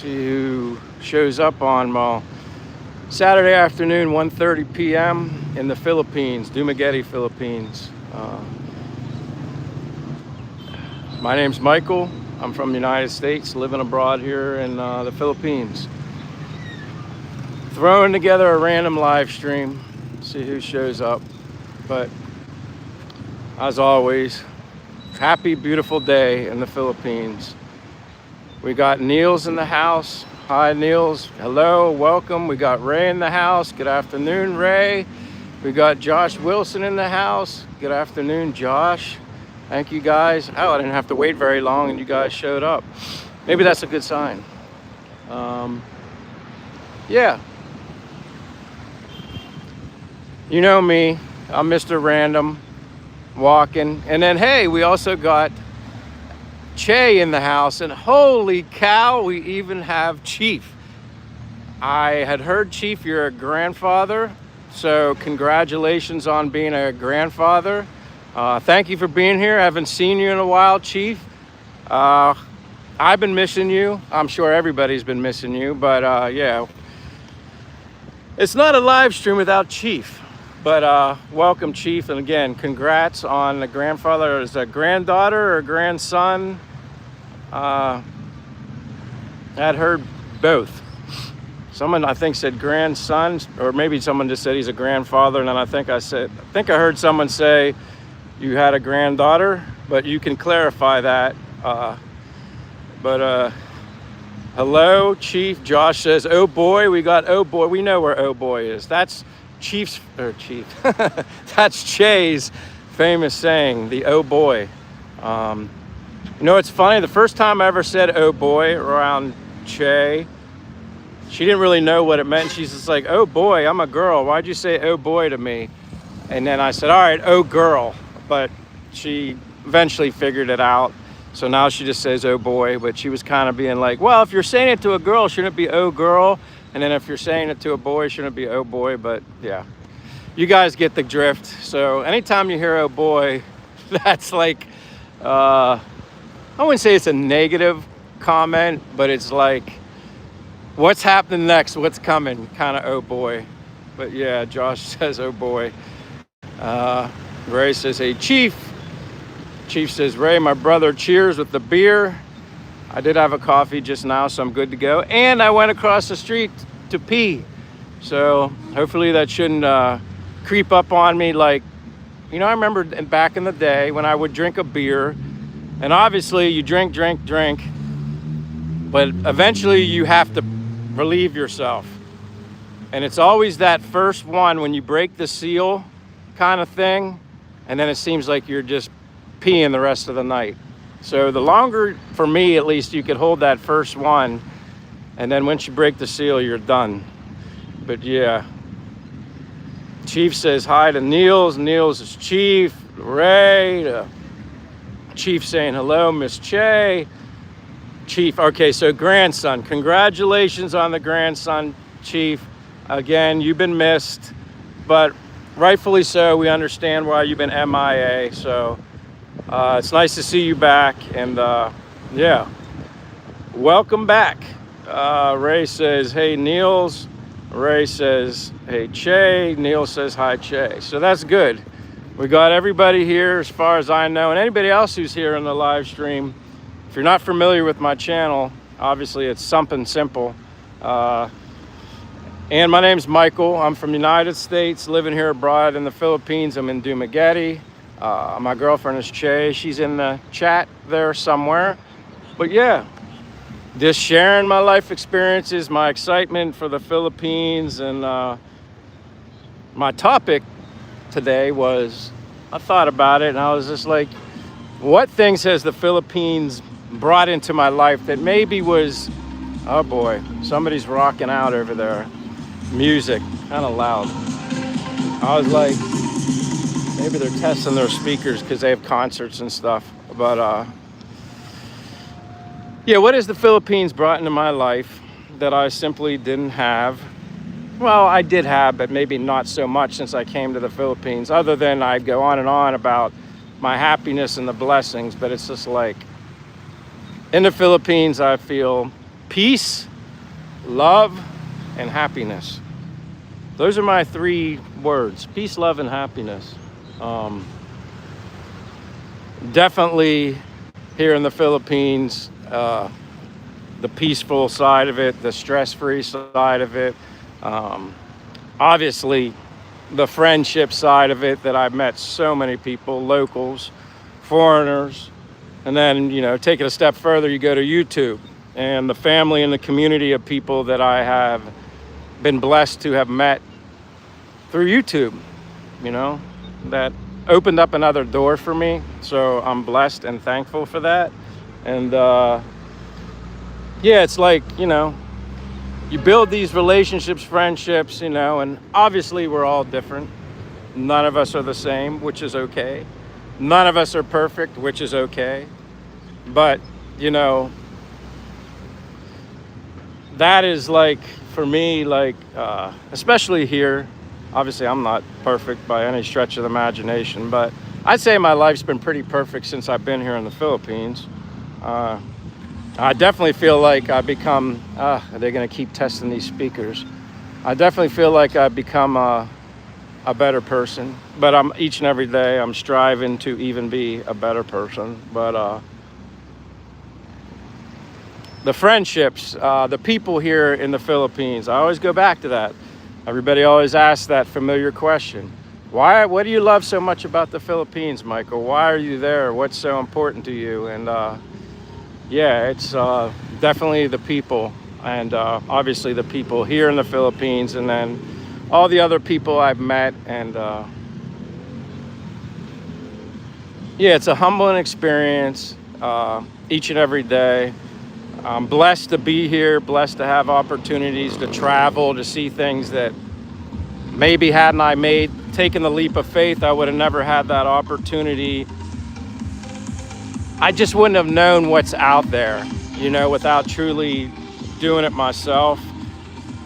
See who shows up on Saturday afternoon, 1:30 p.m. in the Philippines, Dumaguete, Philippines. My name's Michael. I'm from the United States, living abroad here in the Philippines. Throwing together a random live stream, see who shows up. But as always, happy, beautiful day in the Philippines. We got Niels in the house. Hi, Niels. Hello, welcome. We got Ray in the house. Good afternoon, Ray. We got Josh Wilson in the house. Good afternoon, Josh. Thank you guys. Oh, I didn't have to wait very long and you guys showed up. Maybe that's a good sign. Yeah. You know me. I'm Mr. Random, walking. And then, hey, we also got Che in the house. And holy cow, we even have Chief. I had heard, Chief, you're a grandfather. So congratulations on being a grandfather. Thank you for being here. I haven't seen you in a while, Chief. I've been missing you. I'm sure everybody's been missing you, but yeah. It's not a live stream without Chief, but welcome, Chief. And again, congrats on the grandfather. Is a granddaughter or grandson? I'd heard both. Someone I think said grandson, or maybe someone just said he's a grandfather, and then I think I heard someone say you had a granddaughter, but you can clarify that. Hello, Chief. Josh says, oh boy, we got oh boy. We know where oh boy is. That's Chief. That's Che's famous saying, the oh boy. You know, it's funny. The first time I ever said oh boy around Che, she didn't really know what it meant. She's just like, oh boy, I'm a girl. Why'd you say oh boy to me? And then I said, all right, oh girl. But she eventually figured it out. So now she just says, oh boy. But she was kind of being like, well, if you're saying it to a girl, shouldn't it be oh girl? And then if you're saying it to a boy, shouldn't it be oh boy? But yeah, you guys get the drift. So anytime you hear oh boy, that's like, I wouldn't say it's a negative comment, but it's like, what's happening next? What's coming? Kind of oh boy. But yeah, Josh says oh boy. Ray says, hey, Chief. Chief says, Ray, my brother, cheers with the beer. I did have a coffee just now, so I'm good to go. And I went across the street to pee. So hopefully that shouldn't creep up on me. Like, you know, I remember back in the day when I would drink a beer, and obviously you drink, but eventually you have to relieve yourself. And it's always that first one when you break the seal kind of thing, and then it seems like you're just peeing the rest of the night. So the longer, for me at least, you could hold that first one, and then once you break the seal, you're done. But yeah. Chief says hi to Niels. Niels is Chief. Ray. Chief saying hello, Miss Che. Chief, okay, so grandson. Congratulations on the grandson, Chief. Again, you've been missed, but rightfully so. We understand why you've been MIA. So it's nice to see you back, and yeah, welcome back. Ray says, hey, Niels. Ray says, hey, Che. Neil says, hi, Che. So that's good. We got everybody here as far as I know, and anybody else who's here on the live stream. If you're not familiar with my channel, obviously it's something simple. And my name's Michael. I'm from the United States, living here abroad in the Philippines. I'm in Dumaguete. My girlfriend is Che. She's in the chat there somewhere. But yeah, just sharing my life experiences, my excitement for the Philippines. And my topic today was, I thought about it and I was just like, what things has the Philippines brought into my life that maybe was, oh boy, somebody's rocking out over there. Music, kind of loud. I was like, maybe they're testing their speakers because they have concerts and stuff. But yeah, what has the Philippines brought into my life that I simply didn't have? Well, I did have, but maybe not so much since I came to the Philippines, other than I go on and on about my happiness and the blessings. But it's just like, in the Philippines, I feel peace love, and happiness. Those are my 3 words: peace, love, and happiness. Um, Definitely here in the Philippines, the peaceful side of it, the stress-free side of it, um, obviously the friendship side of it, that I've met so many people, locals, foreigners, and then, take it a step further, you go to YouTube and the family and the community of people that I have been blessed to have met through YouTube, that opened up another door for me. So I'm blessed and thankful for that. And yeah, it's like, you build these relationships, friendships, and obviously we're all different. None of us are the same, which is okay. None of us are perfect, which is okay. But, that is like, for me, like, especially here, obviously I'm not perfect by any stretch of the imagination, but I'd say my life's been pretty perfect since I've been here in the Philippines. I definitely feel like I've become, they're going to keep testing these speakers. I definitely feel like I've become a better person, but each and every day I'm striving to even be a better person. But the friendships, the people here in the Philippines, I always go back to that. Everybody always asks that familiar question. What do you love so much about the Philippines, Michael? Why are you there? What's so important to you? And yeah, it's definitely the people, and obviously the people here in the Philippines, and then all the other people I've met. And yeah, it's a humbling experience each and every day. I'm blessed to be here, blessed to have opportunities to travel, to see things that maybe hadn't I taken the leap of faith, I would have never had that opportunity. I just wouldn't have known what's out there, without truly doing it myself.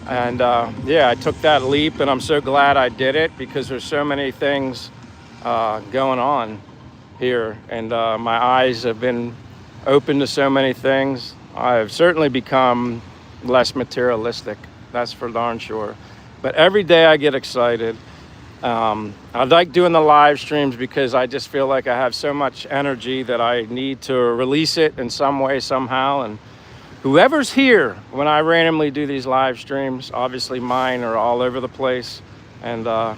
And yeah, I took that leap, and I'm so glad I did it, because there's so many things going on here, and my eyes have been open to so many things. I've certainly become less materialistic, that's for darn sure. But every day I get excited. I like doing the live streams because I just feel like I have so much energy that I need to release it in some way, somehow. And whoever's here when I randomly do these live streams, obviously mine are all over the place. And I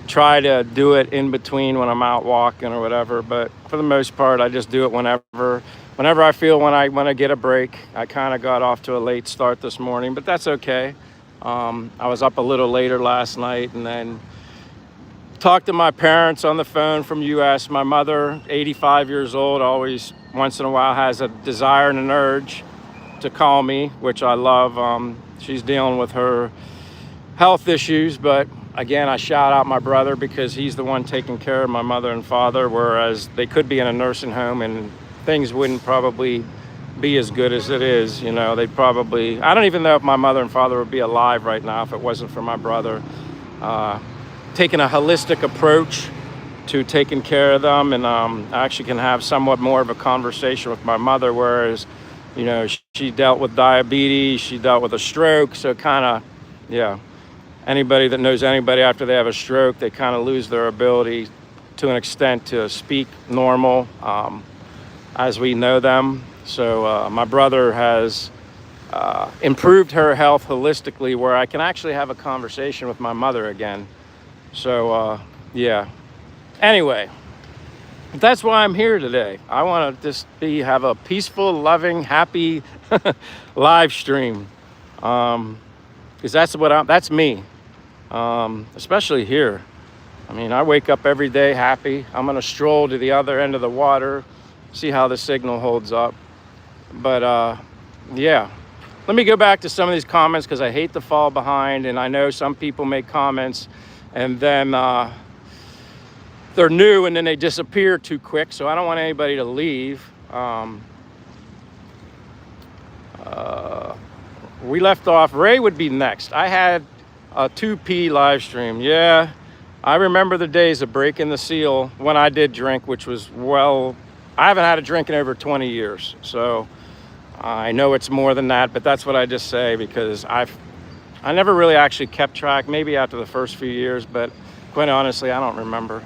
try to do it in between when I'm out walking or whatever. But for the most part, I just do it whenever I feel when I get a break. I kind of got off to a late start this morning, but that's okay. I was up a little later last night, and then talked to my parents on the phone from US. My mother, 85 years old, always once in a while has a desire and an urge to call me, which I love. She's dealing with her health issues, but again, I shout out my brother because he's the one taking care of my mother and father, whereas they could be in a nursing home and things wouldn't probably be as good as it is. They'd probably, I don't even know if my mother and father would be alive right now if it wasn't for my brother taking a holistic approach to taking care of them. And I actually can have somewhat more of a conversation with my mother, whereas, she dealt with diabetes, she dealt with a stroke. So kind of, yeah, anybody that knows anybody after they have a stroke, they kind of lose their ability to an extent to speak normal as we know them. So my brother has improved her health holistically, where I can actually have a conversation with my mother again. So yeah. Anyway, that's why I'm here today. I want to just have a peaceful, loving, happy live stream, because that's me, especially here. I mean, I wake up every day happy. I'm gonna stroll to the other end of the water, see how the signal holds up. But yeah, let me go back to some of these comments, because I hate to fall behind, and I know some people make comments and then they're new and then they disappear too quick, so I don't want anybody to leave. We left off, Ray would be next. I had a 2P live stream. Yeah, I remember the days of breaking the seal when I did drink, which was, I haven't had a drink in over 20 years. So I know it's more than that, but that's what I just say because I never really actually kept track, maybe after the first few years, but quite honestly, I don't remember.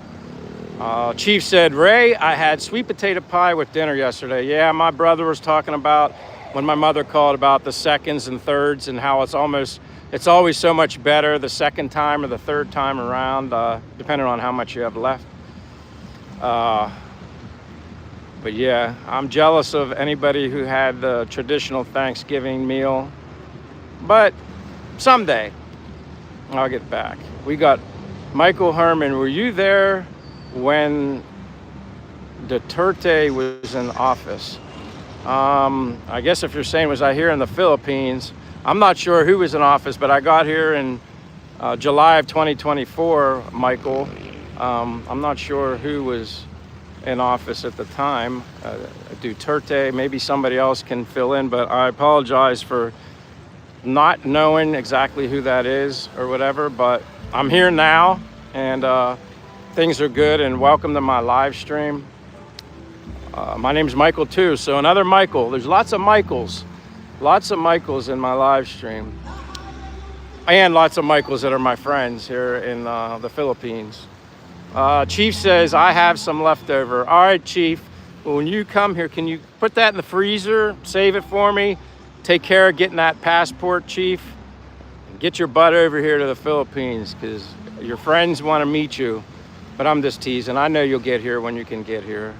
Chief said, Ray, I had sweet potato pie with dinner yesterday. Yeah, my brother was talking about when my mother called about the seconds and thirds and how it's always so much better the second time or the third time around, depending on how much you have left. But yeah, I'm jealous of anybody who had the traditional Thanksgiving meal. But someday I'll get back. We got Michael Herman. Were you there when Duterte was in office? I guess if you're saying was I here in the Philippines, I'm not sure who was in office, but I got here in July of 2024, Michael. I'm not sure who was in office at the time. Duterte, maybe somebody else can fill in, but I apologize for not knowing exactly who that is or whatever, but I'm here now and things are good, and welcome to my live stream. My name's Michael too, so another Michael. There's lots of Michaels in my live stream, and lots of Michaels that are my friends here in the Philippines. Chief says, I have some leftover. All right, Chief, well, when you come here, can you put that in the freezer, save it for me, take care of getting that passport, Chief, and get your butt over here to the Philippines, because your friends want to meet you. But I'm just teasing. I know you'll get here when you can get here.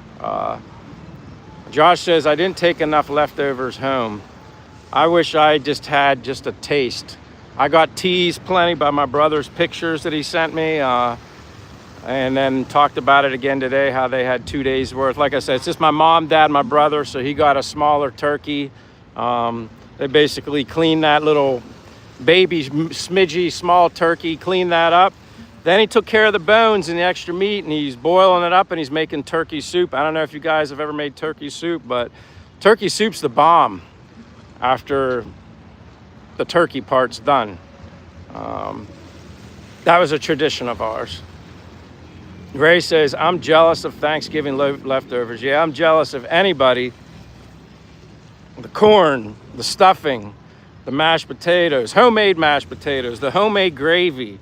Josh says, I didn't take enough leftovers home. I wish I just had just a taste. I got teased plenty by my brother's pictures that he sent me, and then talked about it again today, how they had 2 days worth. Like I said, it's just my mom, dad, my brother, so he got a smaller turkey. They basically cleaned that little baby smidgy small turkey, cleaned that up. Then he took care of the bones and the extra meat, and he's boiling it up and he's making turkey soup. I don't know if you guys have ever made turkey soup, but turkey soup's the bomb after the turkey part's done. That was a tradition of ours. Ray says, I'm jealous of Thanksgiving leftovers. Yeah, I'm jealous of anybody. The corn, the stuffing, the mashed potatoes, homemade mashed potatoes, the homemade gravy,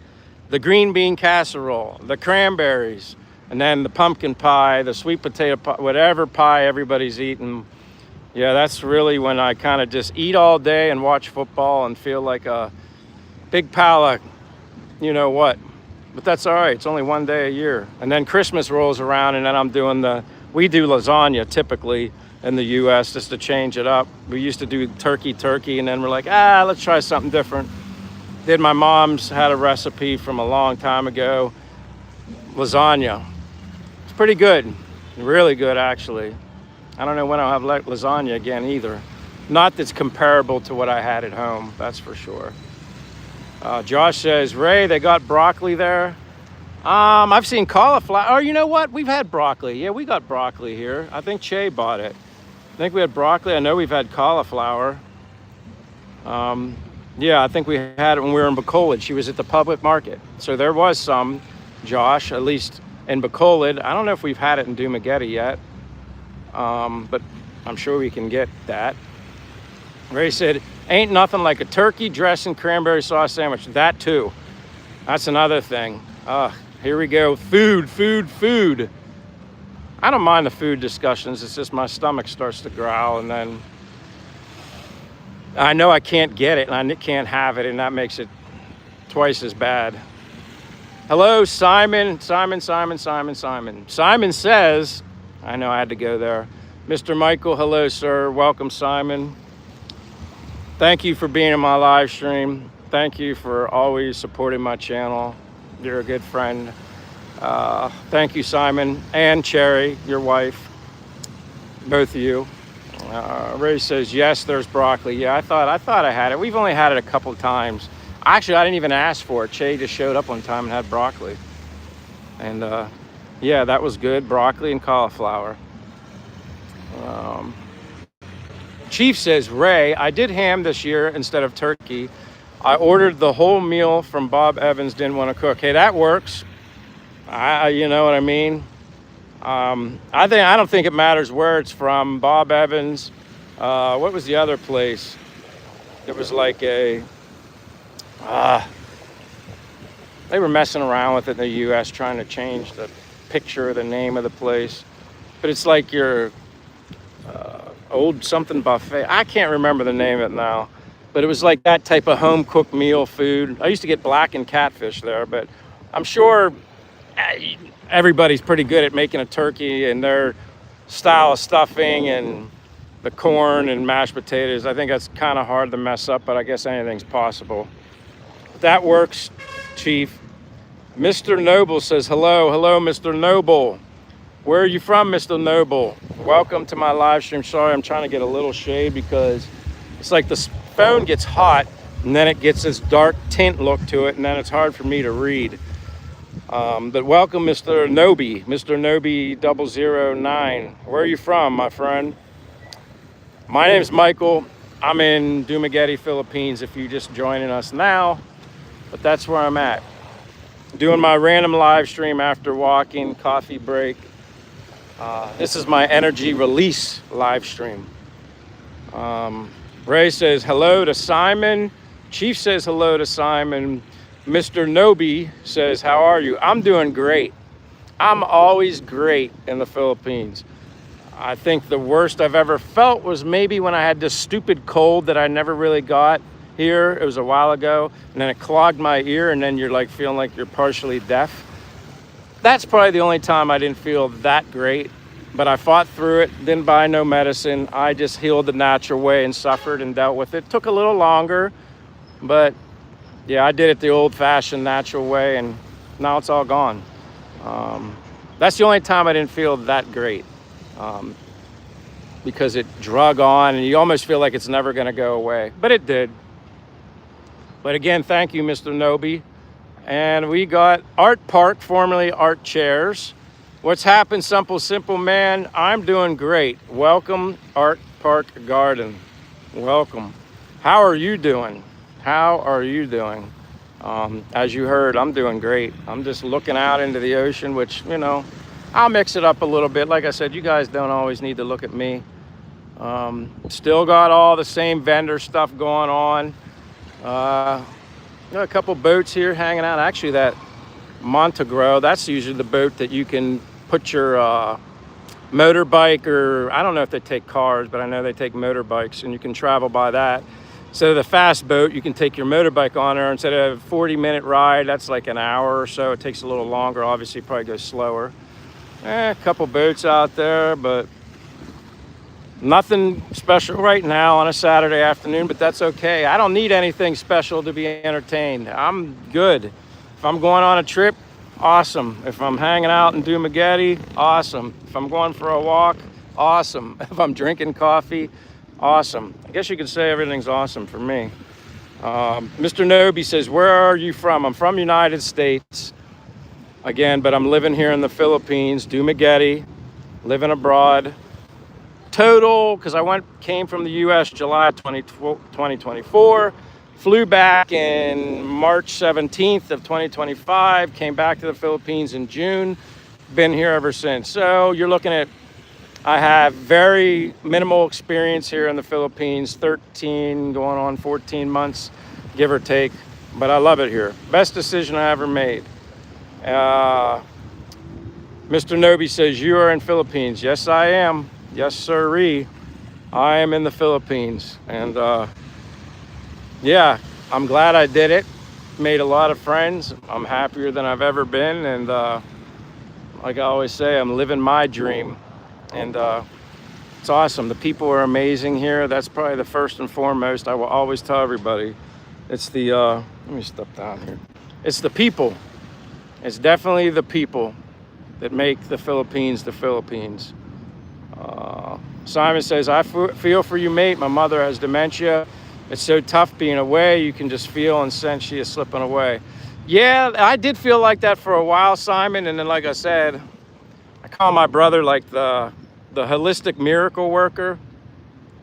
the green bean casserole, the cranberries, and then the pumpkin pie, the sweet potato pie, whatever pie everybody's eating. Yeah, that's really when I kind of just eat all day and watch football and feel like a big pile of, you know what. But that's all right. It's only one day a year. And then Christmas rolls around, and then we do lasagna typically in the U.S. just to change it up. We used to do turkey, and then we're like, let's try something different. My mom's had a recipe from a long time ago, lasagna. It's pretty good, really good actually. I don't know when I'll have lasagna again either. Not that's comparable to what I had at home, that's for sure. Josh says, Ray, they got broccoli there. I've seen cauliflower. Oh, you know what? We've had broccoli. Yeah, we got broccoli here. I think Che bought it. I think we had broccoli. I know we've had cauliflower. Yeah, I think we had it when we were in Bacolod. She was at the public market. So there was some, Josh, at least in Bacolod. I don't know if we've had it in Dumaguete yet, but I'm sure we can get that. Ray said, ain't nothing like a turkey dressing cranberry sauce sandwich. That too. That's another thing. Here we go. Food. I don't mind the food discussions. It's just my stomach starts to growl, and then I know I can't get it and I can't have it, and that makes it twice as bad. Hello, Simon. Simon says, I know I had to go there. Mr. Michael, hello, sir. Welcome, Simon. Thank you for being in my live stream. Thank you for always supporting my channel. You're a good friend. Thank you, Simon, and Cherry, your wife, both of you. Ray says, yes, there's broccoli. Yeah, I thought I had it. We've only had it a couple times. Actually, I didn't even ask for it. Che just showed up one time and had broccoli. And yeah, that was good. Broccoli and cauliflower. Chief says, Ray, I did ham this year instead of turkey. I ordered the whole meal from Bob Evans, didn't want to cook. Hey, that works. You know what I mean? I don't think it matters where it's from. Bob Evans, What was the other place? It was like a, they were messing around with it in the US trying to change the picture of the name of the place. But it's like your old something buffet. I can't remember the name of it now. But it was like that type of home cooked meal food. I used to get blackened catfish there, but I'm sure everybody's pretty good at making a turkey and their style of stuffing and the corn and mashed potatoes. I think that's kind of hard to mess up, but I guess anything's possible. That works, Chief. Mr. Noble says, hello, Mr. Noble. Where are you from, Mr. Noble? Welcome to my live stream. Sorry, I'm trying to get a little shade because it's like the phone gets hot and then it gets this dark tint look to it and then it's hard for me to read. But welcome, Mr. Noby, Mr. Noby 009. Where are you from, my friend? My name's Michael. I'm in Dumaguete, Philippines, if you're just joining us now, but that's where I'm at. Doing my random live stream after walking, coffee break. This is my energy release live stream. Ray says hello to Simon. Chief says hello to Simon. Mr. Noby says, how are you? I'm doing great. I'm always great in the Philippines. I think the worst I've ever felt was maybe when I had this stupid cold that I never really got here. It was a while ago, and then it clogged my ear, and then you're like feeling like you're partially deaf. That's probably the only time I didn't feel that great, but I fought through it, didn't buy no medicine. I just healed the natural way and suffered and dealt with it. Took a little longer, but yeah, I did it the old-fashioned natural way, and now it's all gone. That's the only time I didn't feel that great, because it drug on, and you almost feel like it's never going to go away, but it did. But again, thank you, Mr. Noby. And we got Art Park, formerly Art Chairs. What's happened, simple man? I'm doing great. Welcome, Art Park Garden. Welcome. How are you doing? How are you doing? As you heard, I'm doing great. I'm just looking out into the ocean, which, you know, I'll mix it up a little bit. Like I said, you guys don't always need to look at me. Still got all the same vendor stuff going on. Got a couple boats here hanging out. Actually, that Montagro, that's usually the boat that you can put your motorbike, or I don't know if they take cars, but I know they take motorbikes, and you can travel by that. So the fast boat, you can take your motorbike on there. Instead of a 40-minute ride, that's like an hour or so. It takes a little longer. Obviously, probably goes slower. A couple boats out there, but nothing special right now on a Saturday afternoon, but that's okay. I don't need anything special to be entertained. I'm good. If I'm going on a trip, awesome. If I'm hanging out in Dumaguete, awesome. If I'm going for a walk, awesome. If I'm drinking coffee, awesome. I guess you could say everything's awesome for me. Mr. Noby says, where are you from? I'm from United States. Again, but I'm living here in the Philippines, Dumaguete, living abroad. Total, because I came from the U.S. July 2024, flew back in March 17th of 2025, came back to the Philippines in June, been here ever since. So you're looking at, I have very minimal experience here in the Philippines, 13 going on 14 months, give or take, but I love it here. Best decision I ever made. Mr. Noby says, you are in Philippines. Yes, I am. Yes, sirree. I am in the Philippines. And yeah, I'm glad I did it. Made a lot of friends. I'm happier than I've ever been. And like I always say, I'm living my dream. And it's awesome. The people are amazing here. That's probably the first and foremost. I will always tell everybody. It's the, let me step down here. It's the people. It's definitely the people that make the Philippines the Philippines. Simon says, I feel for you, mate. My mother has dementia. It's so tough being away. You can just feel and sense she is slipping away. Yeah, I did feel like that for a while, Simon. And then, like I said, I call my brother like the holistic miracle worker.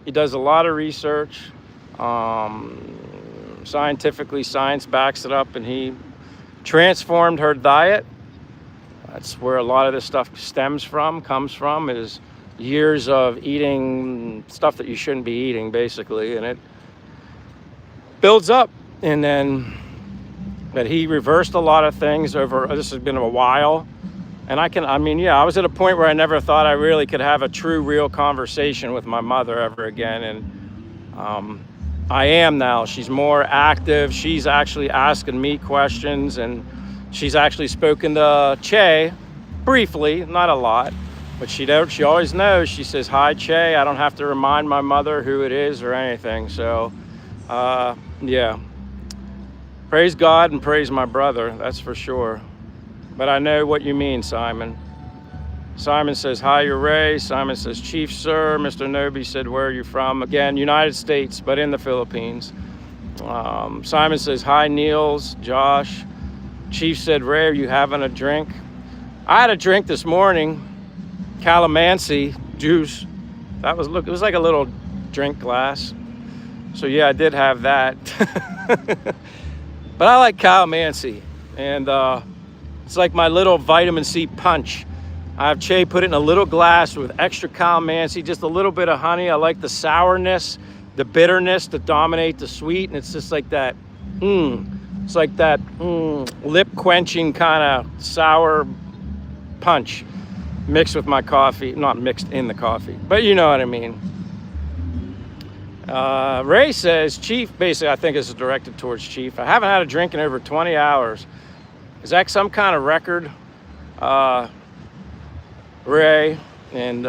He does a lot of research. Scientifically, science backs it up, and he transformed her diet. That's where a lot of this stuff comes from, is years of eating stuff that you shouldn't be eating, basically, and it builds up. And then, but he reversed a lot of things over, this has been a while. And I mean, yeah, I was at a point where I never thought I really could have a true, real conversation with my mother ever again. And I am now. She's more active. She's actually asking me questions, and she's actually spoken to Che briefly, not a lot, but she always knows. She says, "Hi, Che." I don't have to remind my mother who it is or anything. So, yeah, praise God and praise my brother. That's for sure. But I know what you mean, Simon. Simon says, "Hi, you're Ray." Simon says, "Chief, sir." Mr. Noby said, "Where are you from?" Again, United States, but in the Philippines. Simon says, "Hi, Niels, Josh." Chief said, "Ray, are you having a drink?" I had a drink this morning, calamansi juice. It was like a little drink glass. So yeah, I did have that. But I like calamansi, and it's like my little vitamin C punch. I have Che put it in a little glass with extra calamansi, just a little bit of honey. I like the sourness, the bitterness to dominate the sweet, and it's just like that, it's like that lip quenching kind of sour punch mixed with my coffee, not mixed in the coffee, but you know what I mean. Ray says, Chief, basically I think this is directed towards Chief. "I haven't had a drink in over 20 hours. Is that some kind of record?" Ray. And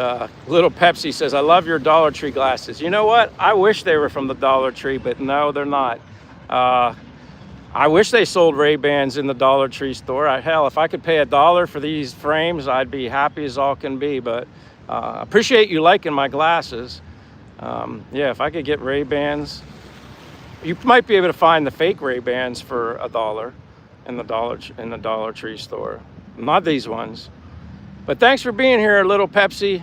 Little Pepsi says, "I love your Dollar Tree glasses." You know what? I wish they were from the Dollar Tree, but no, they're not. I wish they sold Ray-Bans in the Dollar Tree store. Hell, if I could pay $1 for these frames, I'd be happy as all can be. But appreciate you liking my glasses. Yeah, if I could get Ray-Bans, you might be able to find the fake Ray-Bans for $1 in the Dollar Tree store. Not these ones. But thanks for being here, Little Pepsi.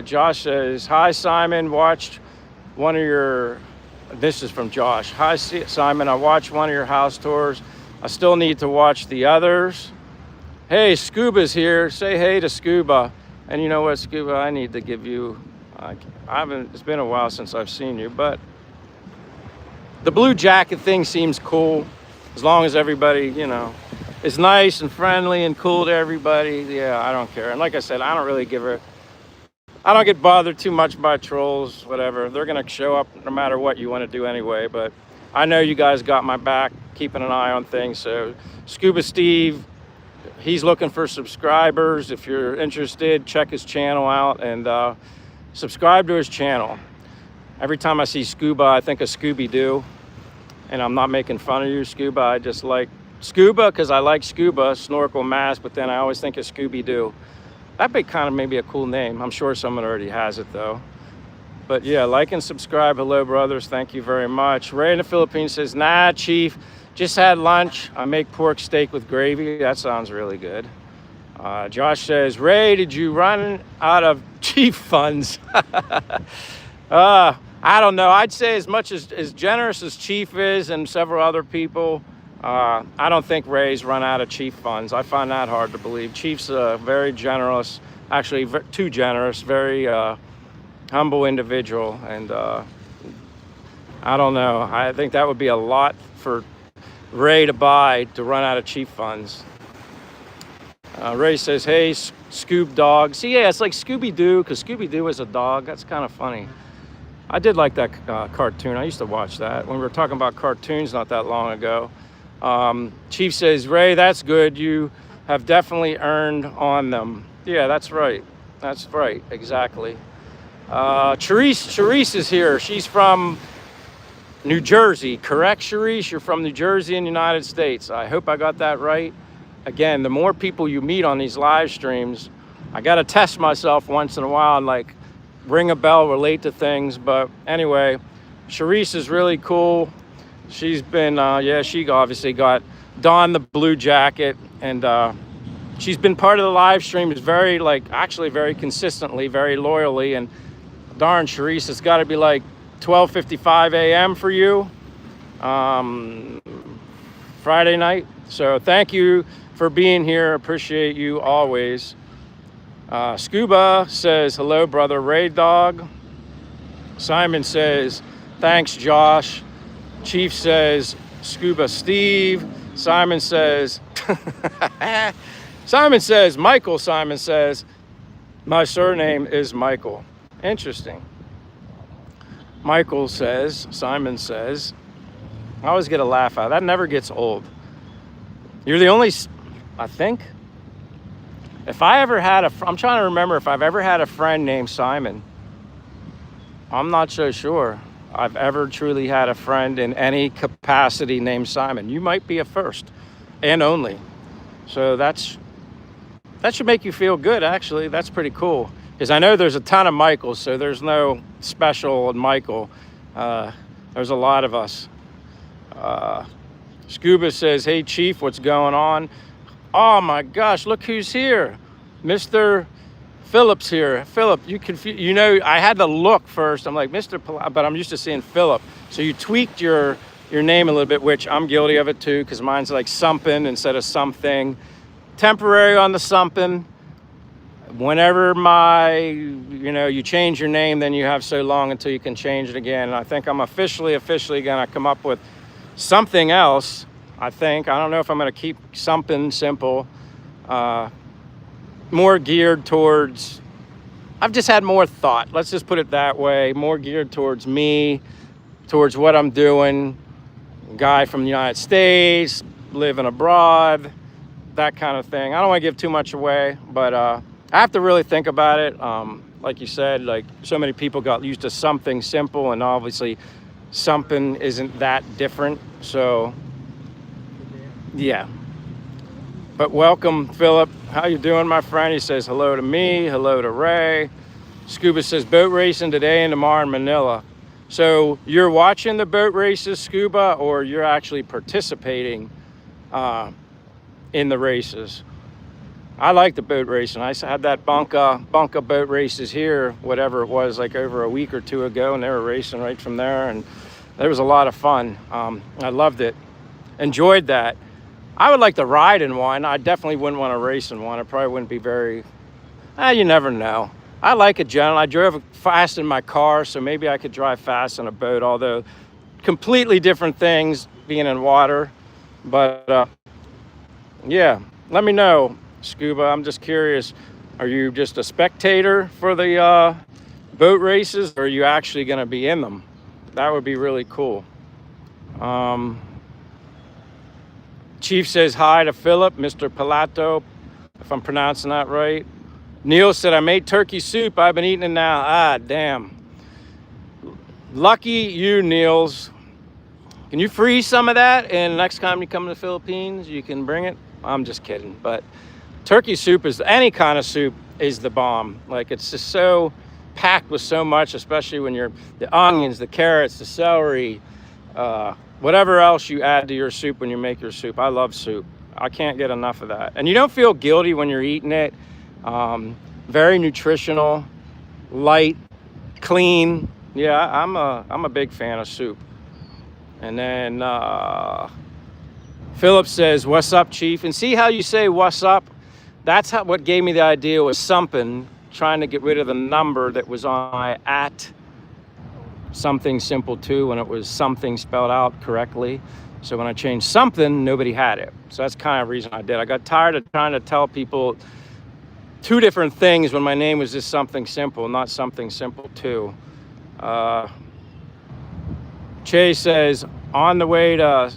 Josh says, "Hi, Simon. Watched one of your..." This is from Josh. "Hi, Simon. I watched one of your house tours. I still need to watch the others." Hey, Scuba's here. Say hey to Scuba. And you know what, Scuba? I need to give you... It's been a while since I've seen you, but the blue jacket thing seems cool. As long as everybody, you know, is nice and friendly and cool to everybody. Yeah, I don't care. And like I said, I don't get bothered too much by trolls, whatever. They're going to show up no matter what you want to do anyway. But I know you guys got my back, keeping an eye on things. So Scuba Steve, he's looking for subscribers. If you're interested, check his channel out and subscribe to his channel. Every time I see Scuba, I think of Scooby-Doo. And I'm not making fun of you, Scuba. I just like Scuba because I like scuba, snorkel, mask, but then I always think of Scooby-Doo. That'd be kind of maybe a cool name. I'm sure someone already has it though. But yeah, like and subscribe. Hello, brothers. Thank you very much. Ray in the Philippines says, "Nah, Chief, just had lunch. I make pork steak with gravy." That sounds really good. Josh says, "Ray, did you run out of Chief funds?" I don't know. I'd say as much as generous as Chief is and several other people, I don't think Ray's run out of Chief funds. I find that hard to believe. Chief's a very generous, actually too generous, very humble individual. And I don't know. I think that would be a lot for Ray to buy to run out of Chief funds. Ray says, "Hey, Scoob Dog." See, yeah, it's like Scooby-Doo because Scooby-Doo is a dog. That's kind of funny. I did like that cartoon. I used to watch that when we were talking about cartoons not that long ago. Chief says, "Ray, that's good. You have definitely earned on them." Yeah, that's right. That's right. Exactly. Charisse is here. She's from New Jersey. Correct, Charisse? You're from New Jersey in the United States. I hope I got that right. Again, the more people you meet on these live streams, I got to test myself once in a while and like ring a bell, relate to things. But anyway, Charisse is really cool. She's been, she obviously donned the blue jacket, and she's been part of the live streams very, actually very consistently, very loyally. And darn, Charisse, it's got to be like 12:55 a.m. for you, Friday night. So thank you for being here. Appreciate you always. Scuba says, hello, brother Ray Dog. Simon says, thanks, Josh. Chief says, Scuba Steve. Simon says, Michael Simon says, my surname is Michael. Interesting. Michael says, Simon says, I always get a laugh out. That never gets old. You're the only, I think, if I ever had I'm trying to remember if I've ever had a friend named Simon. I'm not so sure I've ever truly had a friend in any capacity named Simon. You might be a first and only. So that should make you feel good, actually. That's pretty cool. Because I know there's a ton of Michaels, so there's no special Michael. There's a lot of us. Scuba says, hey, Chief, what's going on? Oh, my gosh, look who's here. Mr. Phillips here. Philip, you know, I had to look first. I'm like, but I'm used to seeing Philip. So you tweaked your name a little bit, which I'm guilty of it too, because mine's like something instead of something. Temporary on the something. Whenever you change your name, then you have so long until you can change it again. And I think I'm officially gonna come up with something else. I don't know if I'm gonna keep something simple, more geared towards, I've just had more thought. Let's just put it that way. More geared towards me, towards what I'm doing. Guy from the United States, living abroad, that kind of thing. I don't want to give too much away, but I have to really think about it. Like you said, like so many people got used to something simple, and obviously something isn't that different. So yeah. But welcome, Philip. How you doing, my friend? He says hello to me, hello to Ray. Scuba says boat racing today and tomorrow in Manila. So you're watching the boat races, Scuba, or you're actually participating in the races? I like the boat racing. I had that Bunka boat races here, whatever it was, like over a week or two ago, and they were racing right from there, and there was a lot of fun. I loved it, enjoyed that. I would like to ride in one. I definitely wouldn't want to race in one. It probably wouldn't be very, you never know. I like it, general. I drove fast in my car, so maybe I could drive fast in a boat, although completely different things being in water. But yeah, let me know, Scuba. I'm just curious. Are you just a spectator for the boat races, or are you actually going to be in them? That would be really cool. Chief says hi to Philip, Mr. Pilato, if I'm pronouncing that right. Neil said, I made turkey soup. I've been eating it now. Ah, damn. Lucky you, Niels. Can you freeze some of that? And next time you come to the Philippines, you can bring it? I'm just kidding. But turkey soup any kind of soup is the bomb. Like, it's just so packed with so much, especially when the onions, the carrots, the celery, whatever else you add to your soup when you make your soup. I love soup. I can't get enough of that. And you don't feel guilty when you're eating it. Very nutritional, light, clean. Yeah, I'm a big fan of soup. And then Philip says, what's up, Chief? And see how you say what's up? That's what gave me the idea was something, trying to get rid of the number that was on my @ something simple too, when it was something spelled out correctly. So when I changed something, nobody had it. So that's kind of the reason I did. I got tired of trying to tell people two different things when my name was just something simple, not something simple too. Che says, on the way to,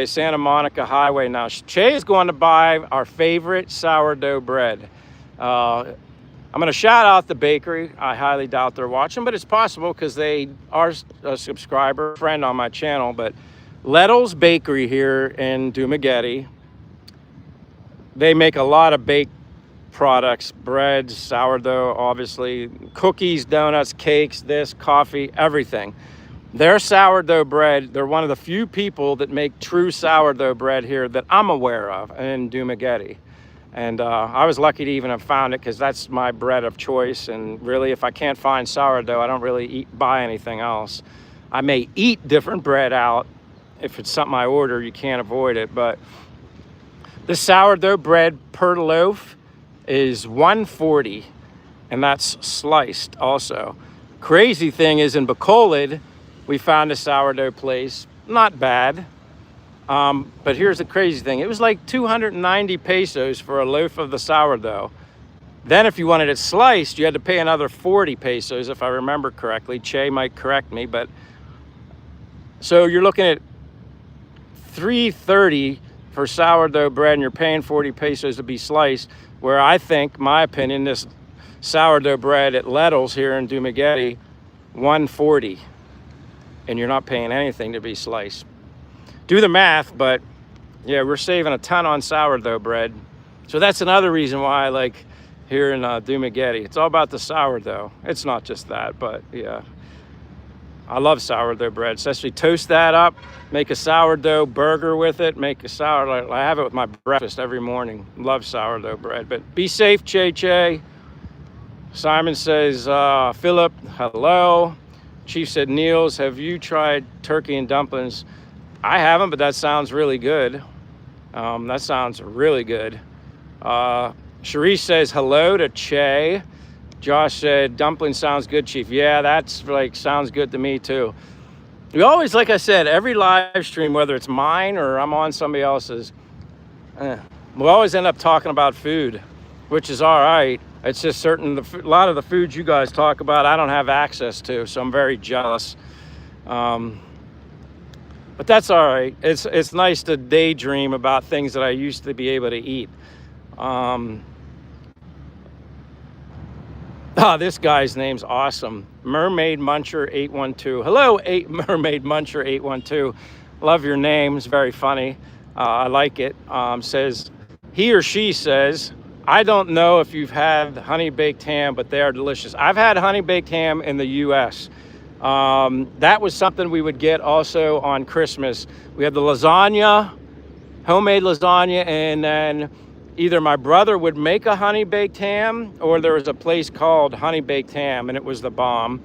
Santa Monica Highway now. Che is going to buy our favorite sourdough bread. I'm going to shout out the bakery. I highly doubt they're watching, but it's possible because they are a subscriber, friend on my channel. But Lettle's Bakery here in Dumaguete, they make a lot of baked products, breads, sourdough, obviously, cookies, donuts, cakes, coffee, everything. Their sourdough bread, they're one of the few people that make true sourdough bread here that I'm aware of in Dumaguete. And I was lucky to even have found it because that's my bread of choice. And really, if I can't find sourdough, I don't really buy anything else. I may eat different bread out. If it's something I order, you can't avoid it. But the sourdough bread per loaf is 140, and that's sliced also. Crazy thing is in Bacolod, we found a sourdough place, not bad. But here's the crazy thing. It was like 290 pesos for a loaf of the sourdough. Then if you wanted it sliced, you had to pay another 40 pesos, if I remember correctly. Che might correct me, but so you're looking at 330 for sourdough bread, and you're paying 40 pesos to be sliced, where I think, my opinion, this sourdough bread at Lettles here in Dumaguete, 140, and you're not paying anything to be sliced. Do the math, but yeah, we're saving a ton on sourdough bread. So that's another reason why I like here in Dumaguete. It's all about the sourdough. It's not just that, but yeah. I love sourdough bread, especially toast that up, make a sourdough burger with it, make a sourdough. I have it with my breakfast every morning. Love sourdough bread, but be safe, Che. Simon says, Philip, hello. Chief said, Niels, have you tried turkey and dumplings? I haven't, but that sounds really good. That sounds really good. Sharice says, hello to Che. Josh said, dumpling sounds good, Chief. Yeah, that's like, sounds good to me too. We always, like I said, every live stream, whether it's mine or I'm on somebody else's, we always end up talking about food, which is all right. It's just certain, a lot of the foods you guys talk about, I don't have access to, so I'm very jealous. But that's all right. It's nice to daydream about things that I used to be able to eat. This guy's name's awesome. Mermaid Muncher 812. Hello, Mermaid Muncher 812. Love your name. It's very funny. I like it. Says, he or she says, I don't know if you've had honey baked ham, but they are delicious. I've had honey baked ham in the U.S. That was something we would get also on Christmas. We had the lasagna, homemade lasagna, and then either my brother would make a honey baked ham, or there was a place called Honey Baked Ham, and it was the bomb.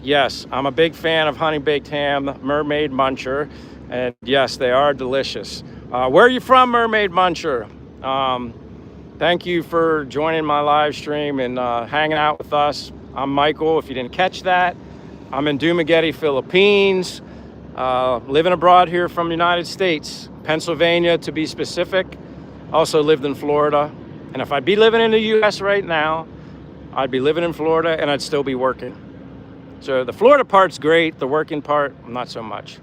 Yes, I'm a big fan of honey baked ham, Mermaid Muncher, and yes, they are delicious. Where are you from, Mermaid Muncher? Thank you for joining my live stream and hanging out with us. I'm Michael, if you didn't catch that. I'm in Dumaguete, Philippines, living abroad here from the United States, Pennsylvania to be specific. Also lived in Florida. And if I'd be living in the US right now, I'd be living in Florida and I'd still be working. So the Florida part's great, the working part, not so much.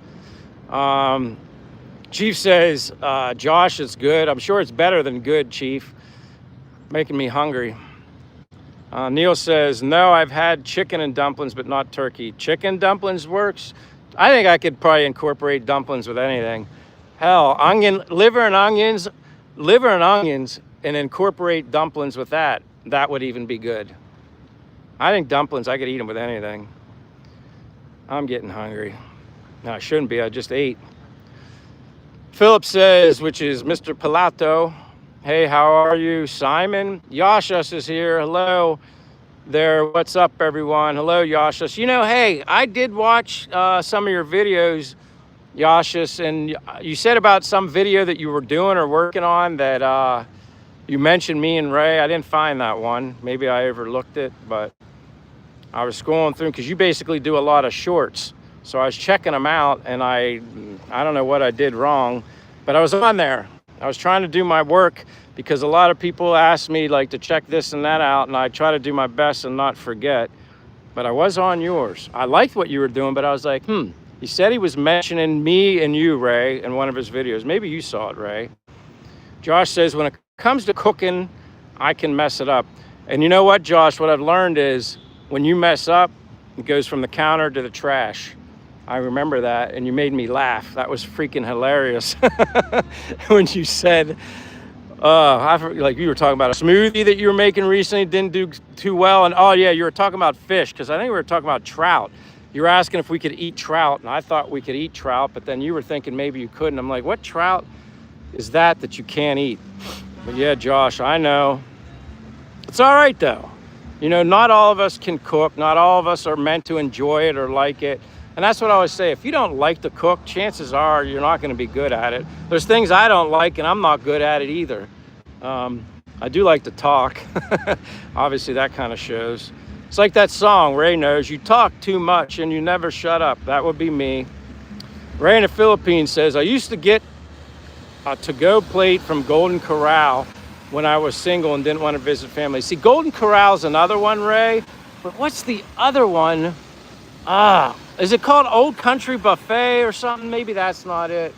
Chief says, Josh, it's good. I'm sure it's better than good, Chief. Making me hungry. Neil says, no, I've had chicken and dumplings, but not turkey. Chicken dumplings works. I think I could probably incorporate dumplings with anything. Hell, liver and onions, and incorporate dumplings with that. That would even be good. I think dumplings, I could eat them with anything. I'm getting hungry. No, I shouldn't be, I just ate. Philip says, which is Mr. Pilato, hey, how are you? Simon, Yashas is here. Hello there. What's up, everyone? Hello, Yashas. You know, hey, I did watch some of your videos, Yashas, and you said about some video that you were doing or working on that you mentioned me and Ray. I didn't find that one. Maybe I overlooked it, but I was scrolling through because you basically do a lot of shorts. So I was checking them out, and I don't know what I did wrong, but I was on there. I was trying to do my work because a lot of people ask me like to check this and that out, and I try to do my best and not forget. But I was on yours. I liked what you were doing, but I was like, He said he was mentioning me and you, Ray, in one of his videos. Maybe you saw it, Ray. Josh says, when it comes to cooking, I can mess it up. And you know what, Josh? What I've learned is when you mess up, it goes from the counter to the trash. I remember that, and you made me laugh. That was freaking hilarious. When you said, like you were talking about a smoothie that you were making recently, didn't do too well. And oh yeah, you were talking about fish, because I think we were talking about trout. You were asking if we could eat trout, and I thought we could eat trout, but then you were thinking maybe you couldn't. I'm like, what trout is that you can't eat? But yeah, Josh, I know. It's all right though. You know, not all of us can cook. Not all of us are meant to enjoy it or like it. And that's what I always say. If you don't like to cook, chances are you're not going to be good at it. There's things I don't like, and I'm not good at it either. I do like to talk. Obviously, that kind of shows. It's like that song Ray knows, you talk too much and you never shut up. That would be me. Ray in the Philippines says, I used to get a to-go plate from Golden Corral when I was single and didn't want to visit family. See, Golden Corral's another one, Ray. But what's the other one? Is it called Old Country Buffet or something? Maybe that's not it.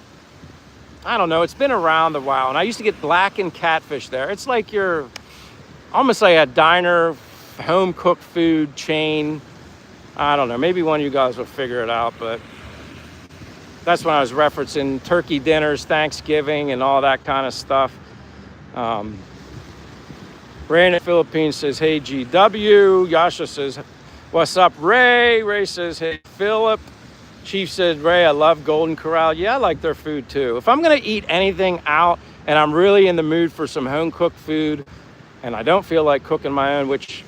I don't know. It's been around a while. And I used to get blackened catfish there. It's like you're almost like a diner, home cooked food chain. I don't know. Maybe one of you guys will figure it out, but that's when I was referencing turkey dinners, Thanksgiving, and all that kind of stuff. Ray in the Philippines says, hey, GW. Yasha says, what's up, Ray? Ray says, hey, Philip. Chief said, Ray, I love Golden Corral. Yeah, I like their food too. If I'm going to eat anything out and I'm really in the mood for some home-cooked food and I don't feel like cooking my own, which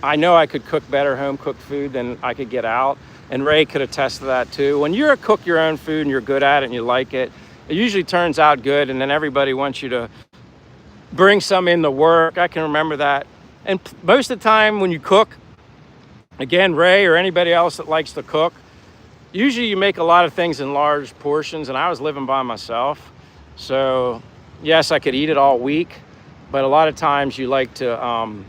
I know I could cook better home-cooked food than I could get out, and Ray could attest to that too. When you're a cook your own food and you're good at it and you like it, it usually turns out good, and then everybody wants you to bring some in to work. I can remember that. And most of the time when you cook, again, Ray or anybody else that likes to cook, usually you make a lot of things in large portions, and I was living by myself. So yes, I could eat it all week, but a lot of times you like to,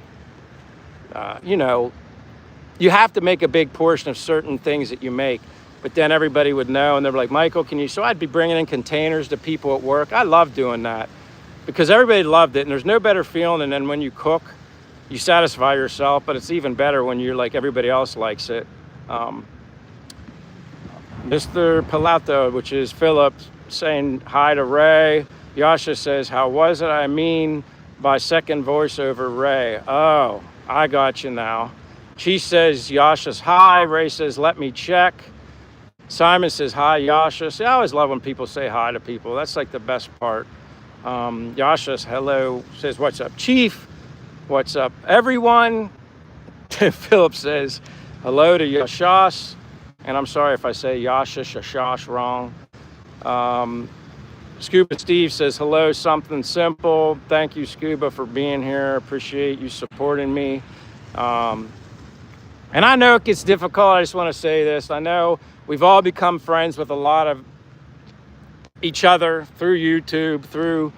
you have to make a big portion of certain things that you make, but then everybody would know, and they're like, Michael, can you? So I'd be bringing in containers to people at work. I love doing that because everybody loved it, and there's no better feeling than then when you cook, you satisfy yourself, but it's even better when you're like everybody else likes it. Mr. Pilato, which is Philip, saying hi to Ray. Yasha says, how was it? I mean, by second voiceover, Ray. Oh, I got you now. She says, Yasha's hi. Ray says, let me check. Simon says, hi, Yasha. See, I always love when people say hi to people. That's like the best part. Yasha's hello says, what's up, Chief? What's up, everyone? Philip says, hello to Yashas. And I'm sorry if I say Yasha, Shashash wrong. Scuba Steve says, hello, something simple. Thank you, Scuba, for being here. Appreciate you supporting me. And I know it gets difficult. I just want to say this. I know we've all become friends with a lot of each other through YouTube, through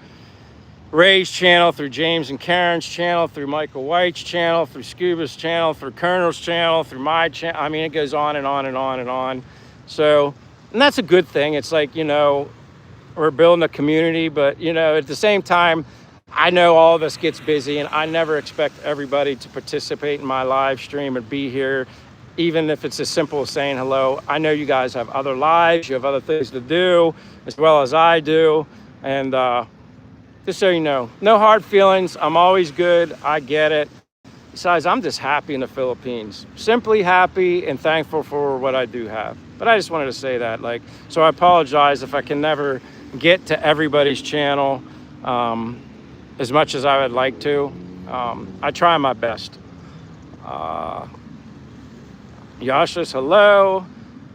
Ray's channel, through James and Karen's channel, through Michael White's channel, through Scuba's channel, through Colonel's channel, through my channel. I mean, it goes on and on and on and on. So, and that's a good thing. It's like, we're building a community, but, at the same time, I know all of us gets busy, and I never expect everybody to participate in my live stream and be here, even if it's as simple as saying hello. I know you guys have other lives, you have other things to do, as well as I do, and just so you know, no hard feelings. I'm always good. I get it. Besides, I'm just happy in the Philippines. Simply happy and thankful for what I do have. But I just wanted to say that. So I apologize if I can never get to everybody's channel as much as I would like to. I try my best. Yasha's hello.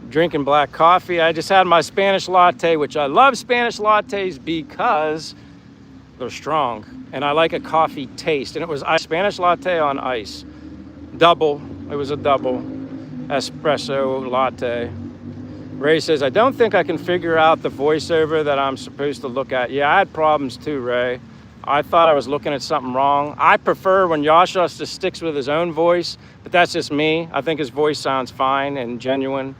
Drinking black coffee. I just had my Spanish latte, which I love Spanish lattes because they're strong, and I like a coffee taste. And it was a Spanish latte on ice, double. It was a double espresso latte. Ray says, I don't think I can figure out the voiceover that I'm supposed to look at. Yeah, I had problems too, Ray. I thought I was looking at something wrong. I prefer when Yasha just sticks with his own voice, but that's just me. I think his voice sounds fine and genuine.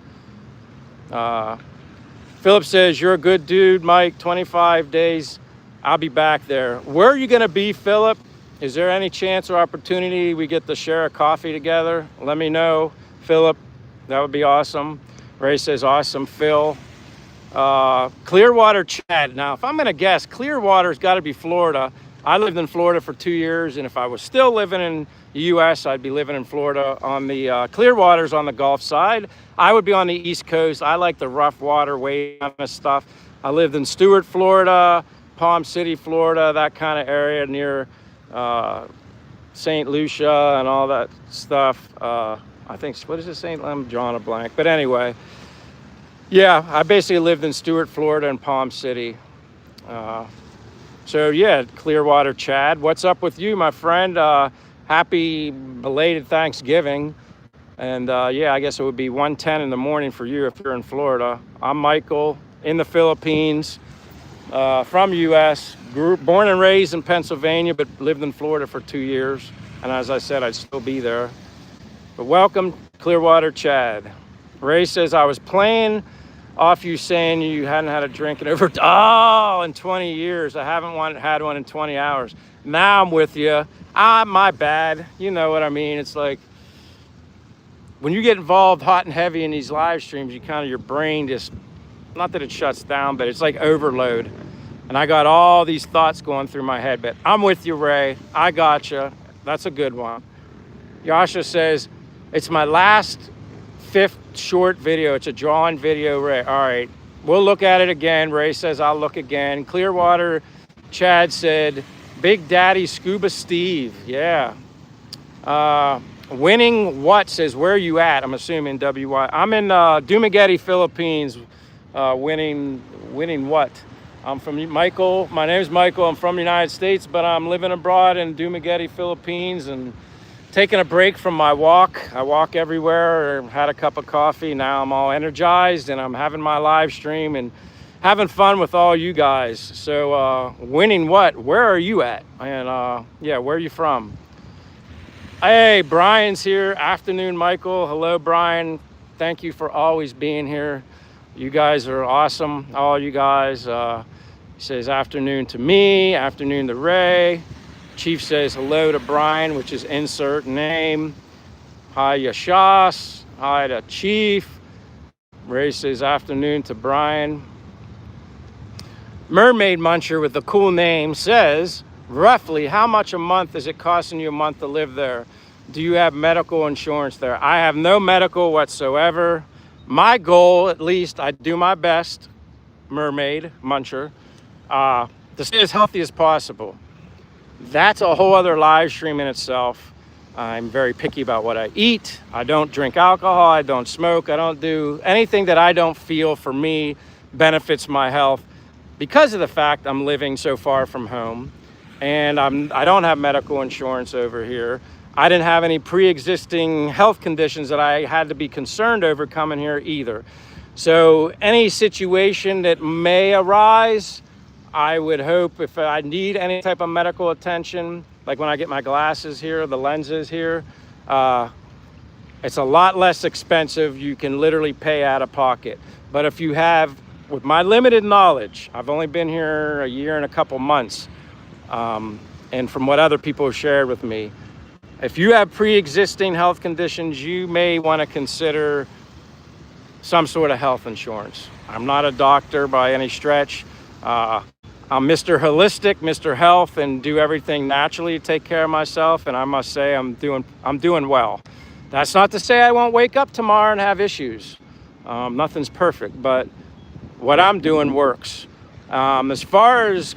Philip says, you're a good dude, Mike. 25 days. I'll be back there. Where are you going to be, Philip? Is there any chance or opportunity we get to share a coffee together? Let me know, Philip. That would be awesome. Ray says, awesome, Phil. Clearwater, Chad. Now, if I'm going to guess, Clearwater's got to be Florida. I lived in Florida for 2 years, and if I was still living in the U.S., I'd be living in Florida. On the Clearwater's on the Gulf side. I would be on the East Coast. I like the rough water, wave kind of stuff. I lived in Stuart, Florida, Palm City, Florida, that kind of area near St. Lucia and all that stuff. I think, what is it, St. I'm drawing a blank. But anyway, yeah, I basically lived in Stuart, Florida and Palm City. So yeah, Clearwater Chad, what's up with you, my friend? Happy belated Thanksgiving. And yeah, I guess it would be 1:10 in the morning for you if you're in Florida. I'm Michael in the Philippines, from US, born and raised in Pennsylvania, but lived in Florida for 2 years. And as I said, I'd still be there. But welcome, Clearwater Chad. Ray says, I was playing off you saying you hadn't had a drink in over, in 20 years. I haven't had one in 20 hours. Now I'm with you. My bad. You know what I mean? It's like, when you get involved hot and heavy in these live streams, your brain just, not that it shuts down, but it's like overload. And I got all these thoughts going through my head, but I'm with you, Ray. I got you. That's a good one. Yasha says, it's my last 5th short video. It's a drawn video, Ray. All right, we'll look at it again. Ray says, I'll look again. Clearwater Chad said, Big Daddy Scuba Steve. Yeah. Winning What says, where are you at? I'm assuming WY. I'm in Dumaguete, Philippines. Winning What? I'm from Michael. My name is Michael. I'm from the United States, but I'm living abroad in Dumaguete, Philippines, and taking a break from my walk. I walk everywhere, had a cup of coffee. Now I'm all energized and I'm having my live stream and having fun with all you guys. So Winning What? Where are you at? And yeah, where are you from? Hey, Brian's here. Afternoon, Michael. Hello, Brian. Thank you for always being here. You guys are awesome. All you guys. He says afternoon to me, afternoon to Ray. Chief says hello to Brian, which is insert name. Hi, Yashas. Hi to Chief. Ray says afternoon to Brian. Mermaid Muncher with the cool name says, roughly how much a month is it costing you a month to live there? Do you have medical insurance there? I have no medical whatsoever. My goal, at least, I do my best, Mermaid Muncher, to stay as healthy as possible. That's a whole other live stream in itself. I'm very picky about what I eat. I don't drink alcohol. I don't smoke. I don't do anything that I don't feel for me benefits my health because of the fact I'm living so far from home and I don't have medical insurance over here. I didn't have any pre-existing health conditions that I had to be concerned over coming here either. So any situation that may arise, I would hope if I need any type of medical attention, like when I get my glasses here, the lenses here, it's a lot less expensive. You can literally pay out of pocket. But if you have, with my limited knowledge, I've only been here a year and a couple months, and from what other people have shared with me, if you have pre-existing health conditions, you may want to consider some sort of health insurance. I'm not a doctor by any stretch. I'm Mr. Holistic, Mr. Health, and do everything naturally to take care of myself. And I must say I'm doing well. That's not to say I won't wake up tomorrow and have issues. Nothing's perfect, but what I'm doing works. As far as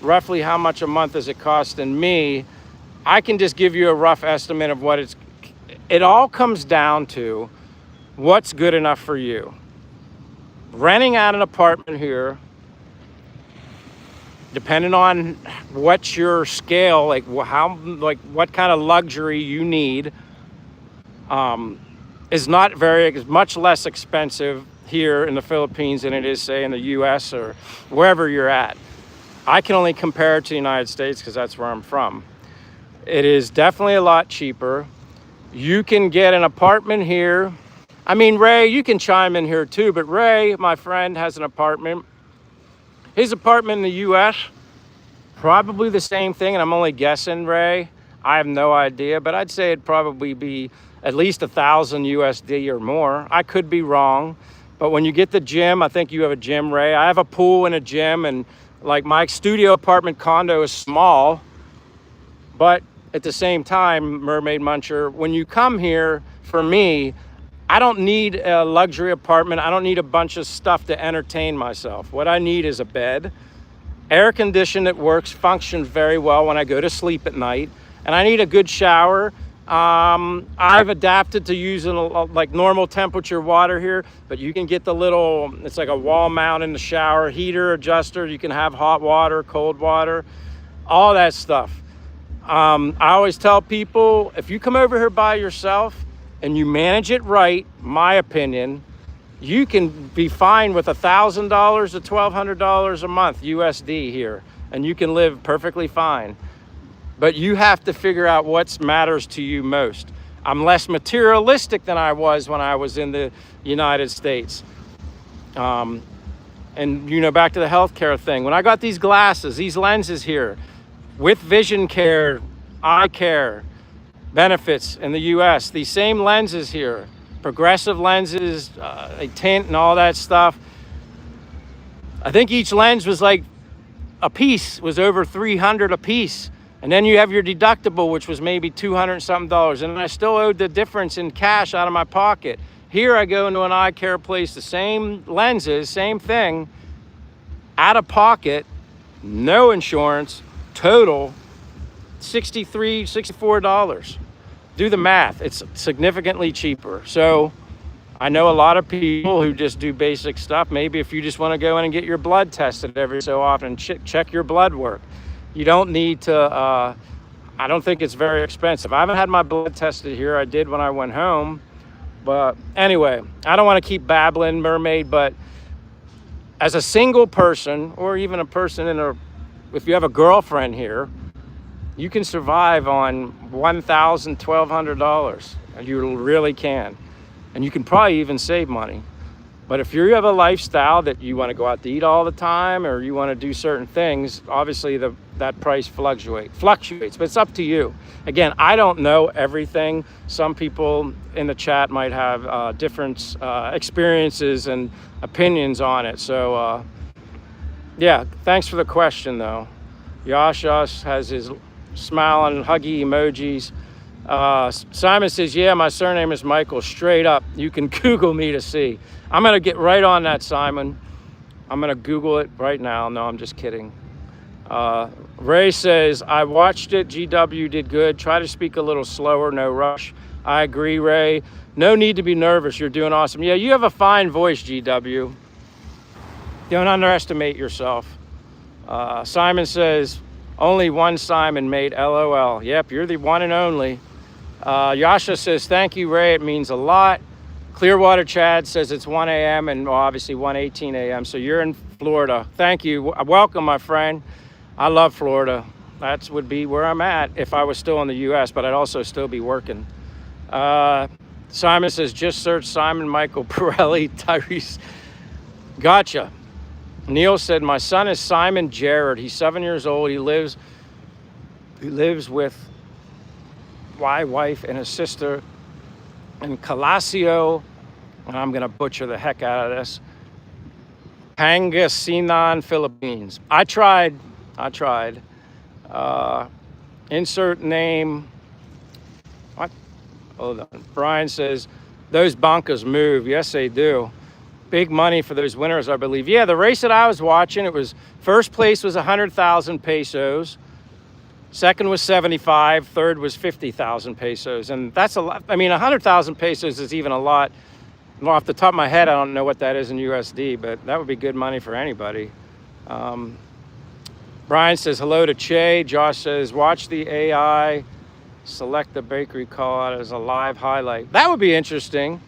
roughly how much a month is it costing me, I can just give you a rough estimate of what it all comes down to what's good enough for you. Renting out an apartment here, depending on what's your scale, what kind of luxury you need, is much less expensive here in the Philippines than it is, say, in the US or wherever you're at. I can only compare it to the United States because that's where I'm from. It is definitely a lot cheaper. You can get an apartment here. I mean, Ray, you can chime in here too, but Ray, my friend, has an apartment. His apartment in the US, probably the same thing, and I'm only guessing, Ray. I have no idea, but I'd say it'd probably be at least 1,000 USD or more. I could be wrong, but when you get the gym, I think you have a gym, Ray. I have a pool and a gym, and like my studio apartment condo is small, but at the same time, Mermaid Muncher, when you come here, for me, I don't need a luxury apartment. I don't need a bunch of stuff to entertain myself. What I need is a bed, air conditioned that works, functions very well when I go to sleep at night, and I need a good shower I've adapted to using like normal temperature water here, but you can get the little, it's like a wall mount in the shower, heater adjuster. You can have hot water, cold water, all that stuff. I always tell people, if you come over here by yourself and you manage it right, my opinion, you can be fine with $1,000 to $1,200 a month USD here, and you can live perfectly fine. But you have to figure out what matters to you most. I'm less materialistic than I was when I was in the United States. And back to the healthcare thing. When I got these glasses, these lenses here, with vision care, eye care benefits in the US, these same lenses here, progressive lenses, they tint and all that stuff. I think each lens was like a piece was over $300 a piece. And then you have your deductible, which was maybe $200 and something dollars. And I still owed the difference in cash out of my pocket. Here I go into an eye care place, the same lenses, same thing, out of pocket, no insurance, total $63, $64. Do the math, it's significantly cheaper. So I know a lot of people who just do basic stuff. Maybe if you just want to go in and get your blood tested every so often, check your blood work. You don't need to, I don't think it's very expensive. I haven't had my blood tested here. I did when I went home. But anyway, I don't want to keep babbling, mermaid, but as a single person, or even a person if you have a girlfriend here, you can survive on $1,000, $1,200. You really can. And you can probably even save money. But if you have a lifestyle that you want to go out to eat all the time, or you want to do certain things, obviously that price fluctuates, but it's up to you. Again, I don't know everything. Some people in the chat might have different experiences and opinions on it. So yeah, thanks for the question though. Yash has his smile and huggy emojis. Simon says, yeah, my surname is Michael, straight up. You can Google me to see. I'm going to get right on that, Simon. I'm going to Google it right now. No, I'm just kidding. Ray says, I watched it. GW did good. Try to speak a little slower, no rush. I agree, Ray. No need to be nervous. You're doing awesome. Yeah, you have a fine voice, GW. Don't underestimate yourself. Simon says, only one Simon made LOL. Yep, you're the one and only. Yasha says, thank you, Ray. It means a lot. Clearwater Chad says it's 1 a.m. and obviously 1:18 a.m. So you're in Florida. Thank you. Welcome, my friend. I love Florida. That would be where I'm at if I was still in the U.S., but I'd also still be working. Simon says, just search Simon Michael Pirelli, Tyrese. Gotcha. Neil said, my son is Simon Jared. He's 7 years old. He lives with my wife and his sister in Calasiao, and I'm gonna butcher the heck out of this, Pangasinan, Philippines. I tried. Insert name. What? Hold on. Brian says, those bancas move. Yes, they do. Big money for those winners, I believe. Yeah, the race that I was watching, it was first place was 100,000 pesos. Second was 75, third was 50,000 pesos. And that's a lot. I mean, 100,000 pesos is even a lot. Well, off the top of my head, I don't know what that is in USD, but that would be good money for anybody. Brian says, hello to Che. Josh says, watch the AI, select the bakery call out as a live highlight. That would be interesting.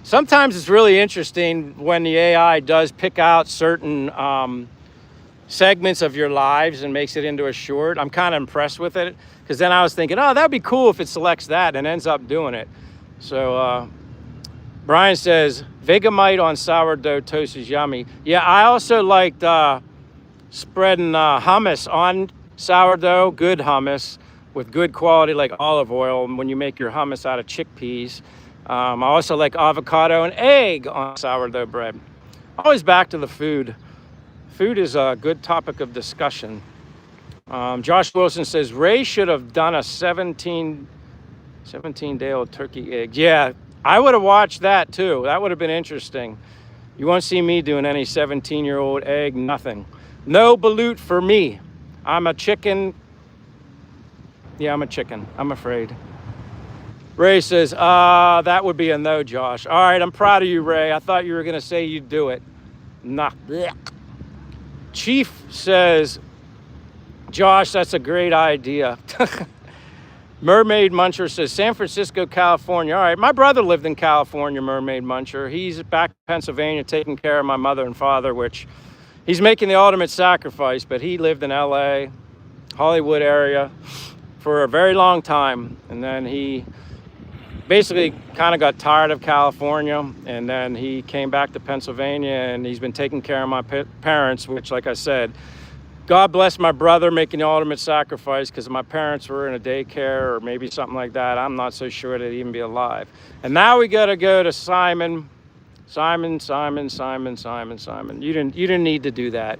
Sometimes it's really interesting when the AI does pick out certain segments of your lives and makes it into a short. I'm kind of impressed with it, because then I was thinking, oh, that'd be cool if it selects that, and ends up doing it. So Brian says, Vegemite on sourdough toast is yummy. Yeah, I also liked spreading hummus on sourdough, good hummus with good quality like olive oil when you make your hummus out of chickpeas. I also like avocado and egg on sourdough bread. Always back to the food. Food is a good topic of discussion. Josh Wilson says, Ray should have done a 17-day-old turkey egg. Yeah, I would have watched that too. That would have been interesting. You won't see me doing any 17-year-old egg, nothing. No balut for me. I'm a chicken. Yeah, I'm a chicken, I'm afraid. Ray says, that would be a no, Josh. All right, I'm proud of you, Ray. I thought you were going to say you'd do it. Nah. Blech. Chief says, Josh, that's a great idea. Mermaid Muncher says, San Francisco, California. All right, my brother lived in California, Mermaid Muncher. He's back in Pennsylvania taking care of my mother and father, which he's making the ultimate sacrifice, but he lived in LA, Hollywood area for a very long time. And then he basically kind of got tired of California, and then he came back to Pennsylvania, and he's been taking care of my parents, which, like I said, God bless my brother making the ultimate sacrifice, because my parents were in a daycare or maybe something like that. I'm not so sure they'd even be alive. And now we got to go to Simon. Simon. You didn't need to do that.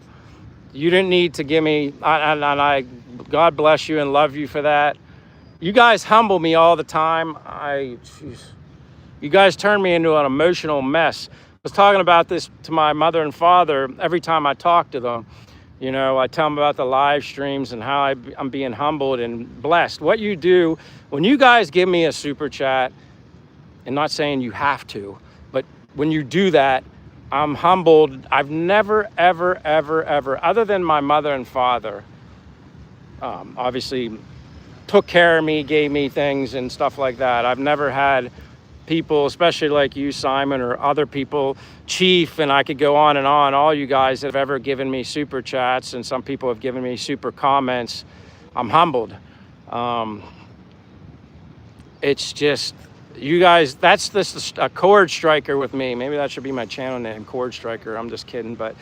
You didn't need to give me, I God bless you and love you for that. You guys humble me all the time. You guys turn me into an emotional mess. I was talking about this to my mother and father every time I talk to them. You know, I tell them about the live streams and how I'm being humbled and blessed. What you do, when you guys give me a super chat, and not saying you have to, but when you do that, I'm humbled. I've never, ever, other than my mother and father, obviously took care of me, gave me things and stuff like that. I've never had people, especially like you, Simon, or other people, Chief, and I could go on and on, all you guys that have ever given me super chats, and some people have given me super comments. I'm humbled. It's just, you guys, that's this a chord striker with me. Maybe that should be my channel name, Chord Striker. I'm just kidding, but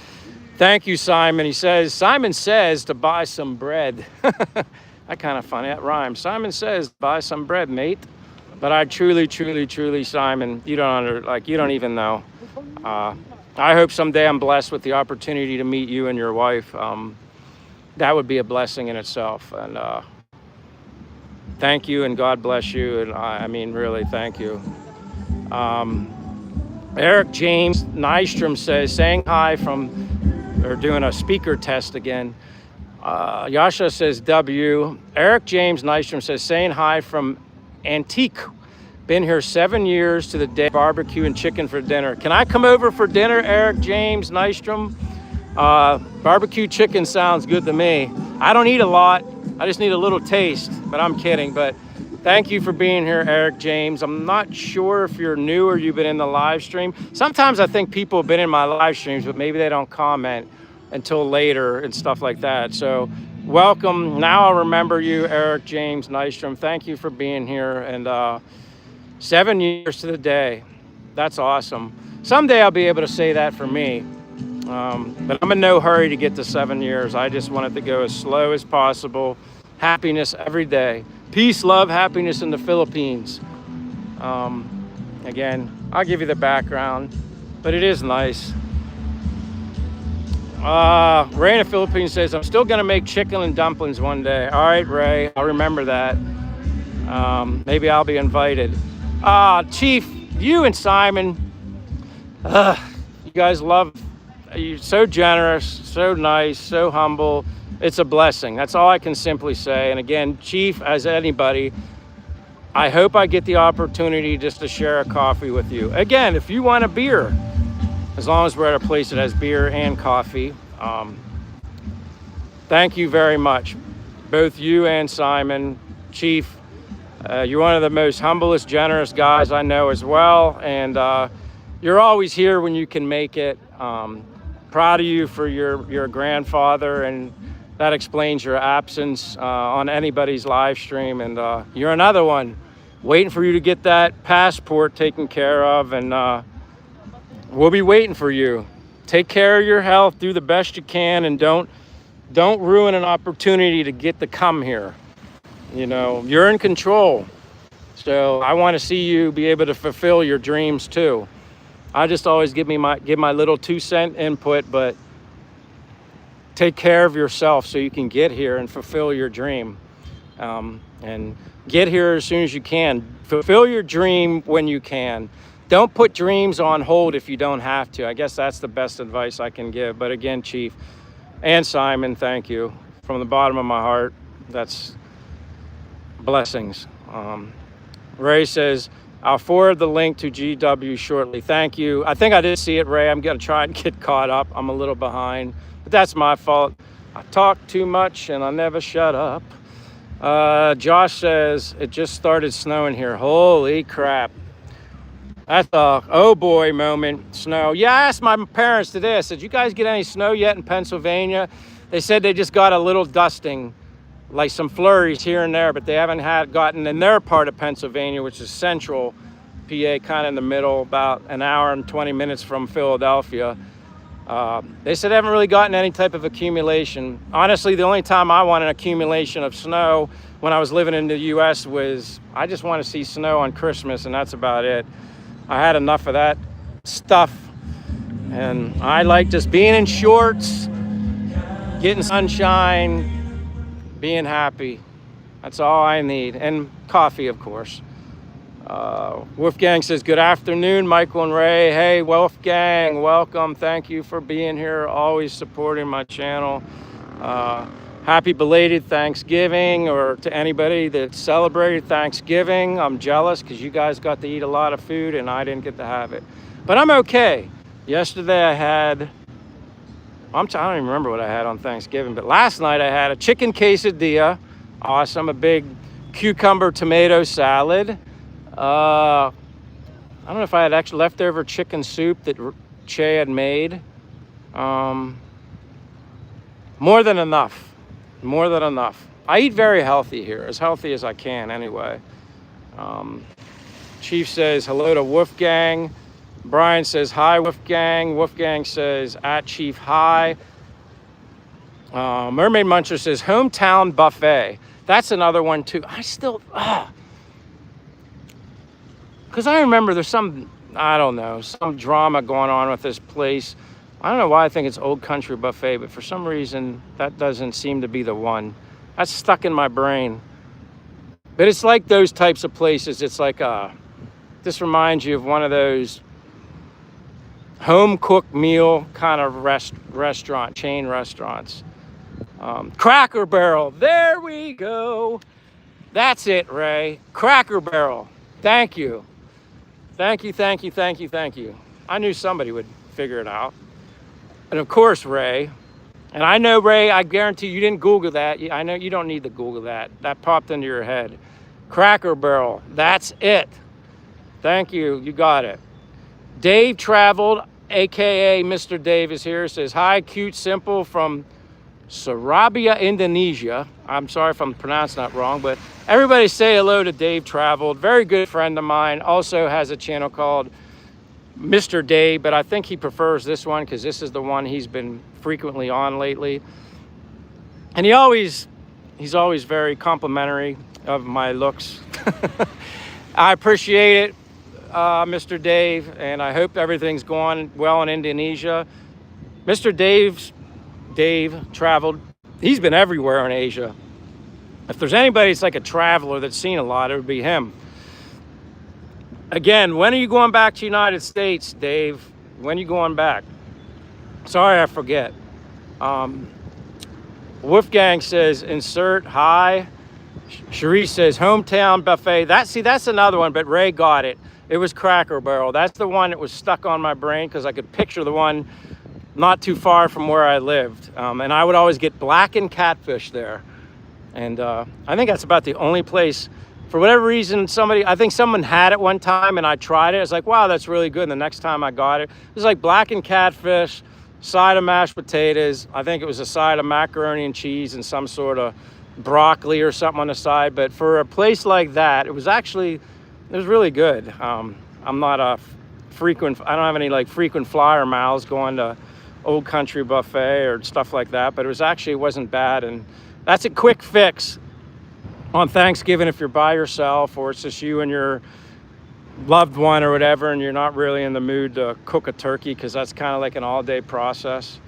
thank you, Simon. He says, Simon says to buy some bread. That kind of funny, that rhymes. Simon says, buy some bread, mate. But I truly, Simon, you don't even know. I hope someday I'm blessed with the opportunity to meet you and your wife. That would be a blessing in itself. And thank you, and God bless you. And I mean, really, thank you. Eric James Nystrom says, saying hi from, or doing a speaker test again. Yasha says W. Eric James Nystrom says, saying hi from Antique. Been here 7 years to the day, barbecue and chicken for dinner. Can I come over for dinner, Eric James Nystrom? Barbecue chicken sounds good to me. I don't eat a lot. I just need a little taste, but I'm kidding. But thank you for being here, Eric James. I'm not sure if you're new or you've been in the live stream. Sometimes I think people have been in my live streams, but maybe they don't comment until later and stuff like that. So welcome. Now I remember you, Eric James Nystrom. Thank you for being here. And 7 years to the day. That's awesome. Someday I'll be able to say that for me. But I'm in no hurry to get to 7 years. I just want it to go as slow as possible. Happiness every day. Peace, love, happiness in the Philippines. Again, I'll give you the background, but it is nice. Ray in the Philippines says, I'm still gonna make chicken and dumplings one day. All right, Ray, I'll remember that. Maybe I'll be invited. Chief, you and Simon, you guys you're so generous, so nice, so humble. It's a blessing. That's all I can simply say. And again, Chief, as anybody, I hope I get the opportunity just to share a coffee with you. Again, if you want a beer, as long as we're at a place that has beer and coffee. Thank you very much, both you and Simon. Chief, you're one of the most humblest, generous guys I know as well. And you're always here when you can make it. Proud of you for your grandfather, and that explains your absence on anybody's live stream. And you're another one, waiting for you to get that passport taken care of, and we'll be waiting for you. Take care of your health, do the best you can, and don't ruin an opportunity to get to come here. You know, you're in control. So I want to see you be able to fulfill your dreams too. I just always give my little 2-cent input, but take care of yourself so you can get here and fulfill your dream. And get here as soon as you can. Fulfill your dream when you can. Don't put dreams on hold if you don't have to. I guess that's the best advice I can give. But again, Chief and Simon, thank you from the bottom of my heart. That's blessings. Ray says, I'll forward the link to GW shortly. Thank you. I think I did see it, Ray. I'm going to try and get caught up. I'm a little behind, but that's my fault. I talk too much and I never shut up. Josh says, it just started snowing here. Holy crap. That's a oh boy moment, snow. Yeah, I asked my parents today, I said, you guys get any snow yet in Pennsylvania? They said they just got a little dusting, like some flurries here and there, but they haven't gotten in their part of Pennsylvania, which is central PA, kind of in the middle, about an hour and 20 minutes from Philadelphia. They said they haven't really gotten any type of accumulation. Honestly, the only time I want an accumulation of snow when I was living in the US was, I just want to see snow on Christmas, and that's about it. I had enough of that stuff, and I like just being in shorts, getting sunshine, being happy. That's all I need. And coffee, of course. Wolfgang says, good afternoon, Michael and Ray. Hey, Wolfgang, welcome. Thank you for being here, always supporting my channel. Happy belated Thanksgiving, or to anybody that celebrated Thanksgiving. I'm jealous because you guys got to eat a lot of food and I didn't get to have it. But I'm okay. Yesterday I had, I don't even remember what I had on Thanksgiving, but last night I had a chicken quesadilla. Awesome. A big cucumber tomato salad. I don't know if I had actually leftover chicken soup that Che had made. More than enough. More than enough. I eat very healthy here, as healthy as I can anyway. Chief says hello to Wolfgang. Brian says hi, Wolfgang. Wolfgang says at Chief hi. Mermaid Muncher says hometown buffet. That's another one too. I still, because I remember there's some, I don't know, some drama going on with this place. I don't know why I think it's Old Country Buffet, but for some reason that doesn't seem to be the one. That's stuck in my brain. But it's like those types of places. It's like, this reminds you of one of those home cooked meal kind of restaurant, chain restaurants. Cracker Barrel, there we go. That's it, Ray. Cracker Barrel, thank you. Thank you, thank you, thank you, thank you. I knew somebody would figure it out. And of course, Ray, and I know, Ray, I guarantee you didn't Google that. I know you don't need to Google that. That popped into your head. Cracker Barrel, that's it. Thank you, you got it. Dave Traveled, AKA Mr. Dave is here, says, hi, cute, simple from Surabaya, Indonesia. I'm sorry if I'm pronouncing that wrong, but everybody say hello to Dave Traveled. Very good friend of mine, also has a channel called Mr. Dave, but I think he prefers this one because this is the one he's been frequently on lately. And he's always very complimentary of my looks. I appreciate it, Mr. Dave, and I hope everything's going well in Indonesia. Mr. Dave Traveled. He's been everywhere in Asia. If there's anybody that's like a traveler that's seen a lot, it would be him. Again, when are you going back to the United States, Dave? When are you going back? Sorry, I forget. Wolfgang says, insert hi. Cherie says, hometown buffet. That's another one, but Ray got it. It was Cracker Barrel. That's the one that was stuck on my brain because I could picture the one not too far from where I lived. And I would always get blackened catfish there. And I think that's about the only place. For whatever reason, I think someone had it one time and I tried it. It's like, wow, that's really good. And the next time I got it, it was like blackened catfish, side of mashed potatoes. I think it was a side of macaroni and cheese and some sort of broccoli or something on the side. But for a place like that, it was really good. I'm not a frequent, I don't have any like frequent flyer miles going to Old Country Buffet or stuff like that, but it wasn't bad. And that's a quick fix on Thanksgiving if you're by yourself or it's just you and your loved one or whatever, and you're not really in the mood to cook a turkey because that's kind of like an all-day process.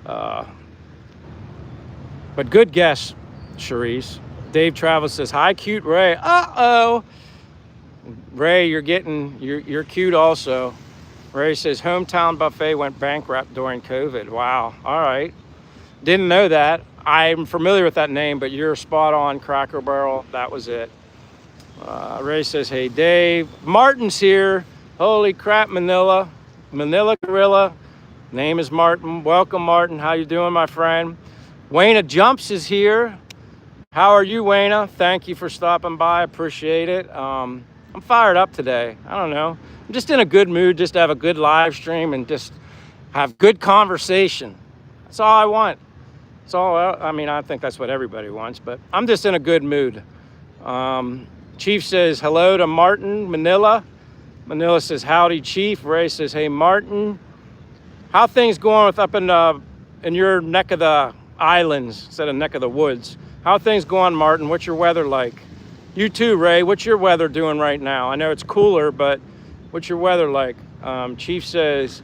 But good guess, Cherise. Dave Travis says, hi, cute Ray. Uh-oh. Ray, you're cute also. Ray says, hometown buffet went bankrupt during COVID. Wow. All right. Didn't know that. I'm familiar with that name, but you're spot on, Cracker Barrel. That was it. Ray says, hey, Dave. Martin's here. Holy crap, Manila. Manila Gorilla. Name is Martin. Welcome, Martin. How you doing, my friend? Wayna Jumps is here. How are you, Wayna? Thank you for stopping by. Appreciate it. I'm fired up today. I don't know. I'm just in a good mood just to have a good live stream and just have good conversation. That's all I want. That's all. I mean, I think that's what everybody wants, but I'm just in a good mood. Chief says hello to Martin, Manila. Manila says howdy, Chief. Ray says, hey, Martin. How things going with up in your neck of the islands instead of neck of the woods? How things going, Martin? What's your weather like? You too, Ray. What's your weather doing right now? I know it's cooler, but what's your weather like? Chief says,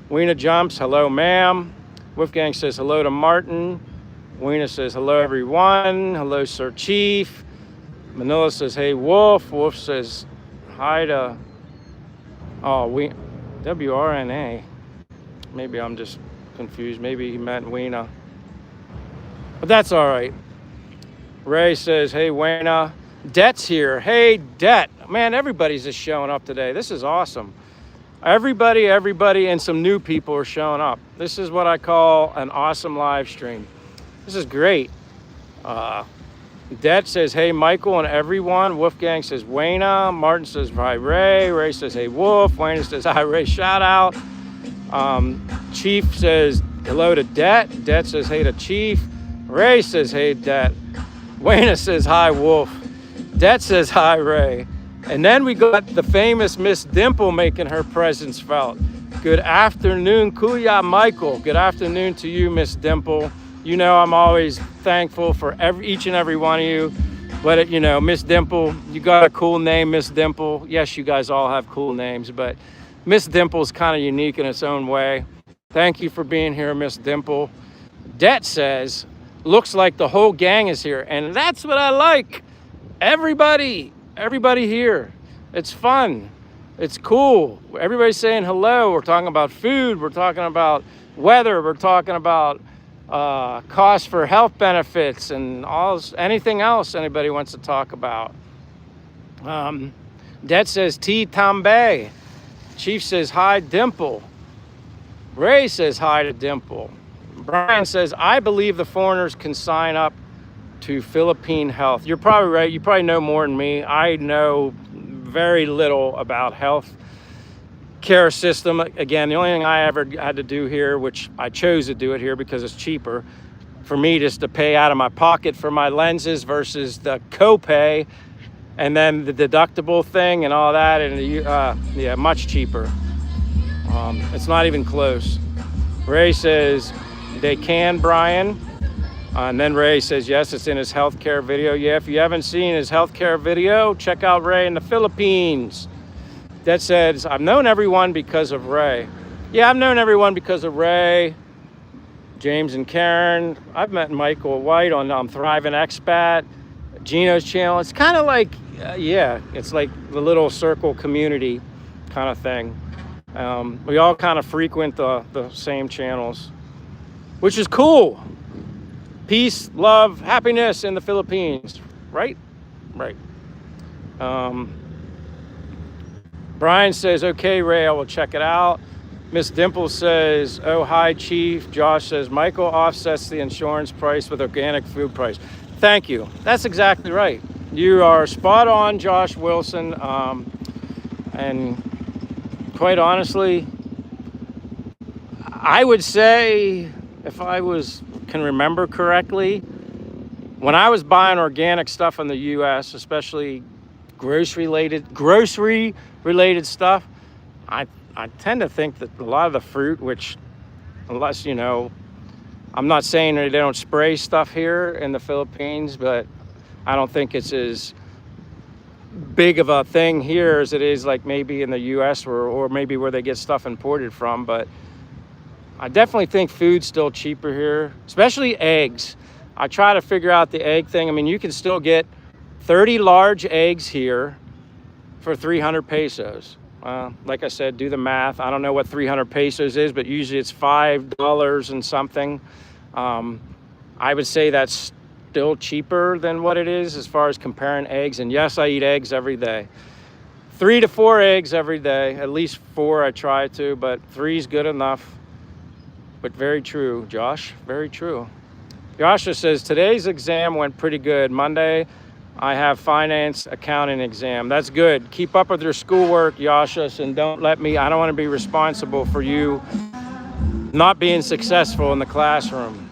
Weena Jumps, hello, ma'am. Wolfgang says hello to Martin. Weena says hello, everyone. Hello, Sir Chief. Manila says, hey, Wolf. Wolf says hi to, WRNA. Maybe I'm just confused. Maybe he meant Weena. But that's all right. Ray says, hey, Wayna. Det's here. Hey, Det. Man, everybody's just showing up today. This is awesome. Everybody, and some new people are showing up. This is what I call an awesome live stream. This is great. Det says, hey, Michael and everyone. Wolfgang says, Wayna. Martin says, hi, Ray. Ray says, hey, Wolf. Wayna says, hi, Ray. Shout out. Chief says, hello to Det. Det says, hey to Chief. Ray says, hey, Det. Wayna says, hi, Wolf. Det says, hi, Ray. And then we got the famous Miss Dimple making her presence felt. Good afternoon, Kuya Michael. Good afternoon to you, Miss Dimple. You know I'm always thankful for each and every one of you. But, Miss Dimple, you got a cool name, Miss Dimple. Yes, you guys all have cool names, but Miss Dimple's kind of unique in its own way. Thank you for being here, Miss Dimple. Det says, looks like the whole gang is here. And that's what I like. Everybody here. It's fun. It's cool. Everybody's saying hello. We're talking about food. We're talking about weather. We're talking about cost for health benefits and anything else anybody wants to talk about. Det says T Tambe. Chief says hi, Dimple. Ray says hi to Dimple. Brian says, I believe the foreigners can sign up to Philippine Health. You're probably right. You probably know more than me. I know very little about health care system. Again, the only thing I ever had to do here, which I chose to do it here because it's cheaper for me just to pay out of my pocket for my lenses versus the copay and then the deductible thing and all that. And much cheaper. It's not even close. Ray says, they can, Brian. And then Ray says, yes, it's in his healthcare video. Yeah, if you haven't seen his healthcare video, check out Ray in the Philippines. That says, I've known everyone because of Ray. Yeah, I've known everyone because of Ray, James and Karen. I've met Michael White on Thriving Expat, Gino's channel. It's kind of like, it's like the little circle community kind of thing. We all kind of frequent the same channels, which is cool. Peace, love, happiness in the Philippines, right? Right. Brian says, okay, Ray, I will check it out. Miss Dimple says, oh, hi, Chief. Josh says, Michael offsets the insurance price with organic food price. Thank you. That's exactly right. You are spot on, Josh Wilson. And quite honestly, I would say, if I can remember correctly, when I was buying organic stuff in the U.S., especially grocery related stuff, I tend to think that a lot of the fruit, which unless, I'm not saying that they don't spray stuff here in the Philippines, but I don't think it's as big of a thing here as it is like maybe in the U.S. or maybe where they get stuff imported from. But I definitely think food's still cheaper here, especially eggs. I try to figure out the egg thing. I mean, you can still get 30 large eggs here for 300 pesos. Like I said, do the math. I don't know what 300 pesos is, but usually it's $5 and something. I would say that's still cheaper than what it is as far as comparing eggs. And yes, I eat eggs every day. 3 to 4 eggs every day, at least 4 I try to, but 3 is good enough. But very true, Josh, very true. Joshua says, today's exam went pretty good. Monday, I have finance accounting exam. That's good. Keep up with your schoolwork, Joshua, and I don't want to be responsible for you not being successful in the classroom.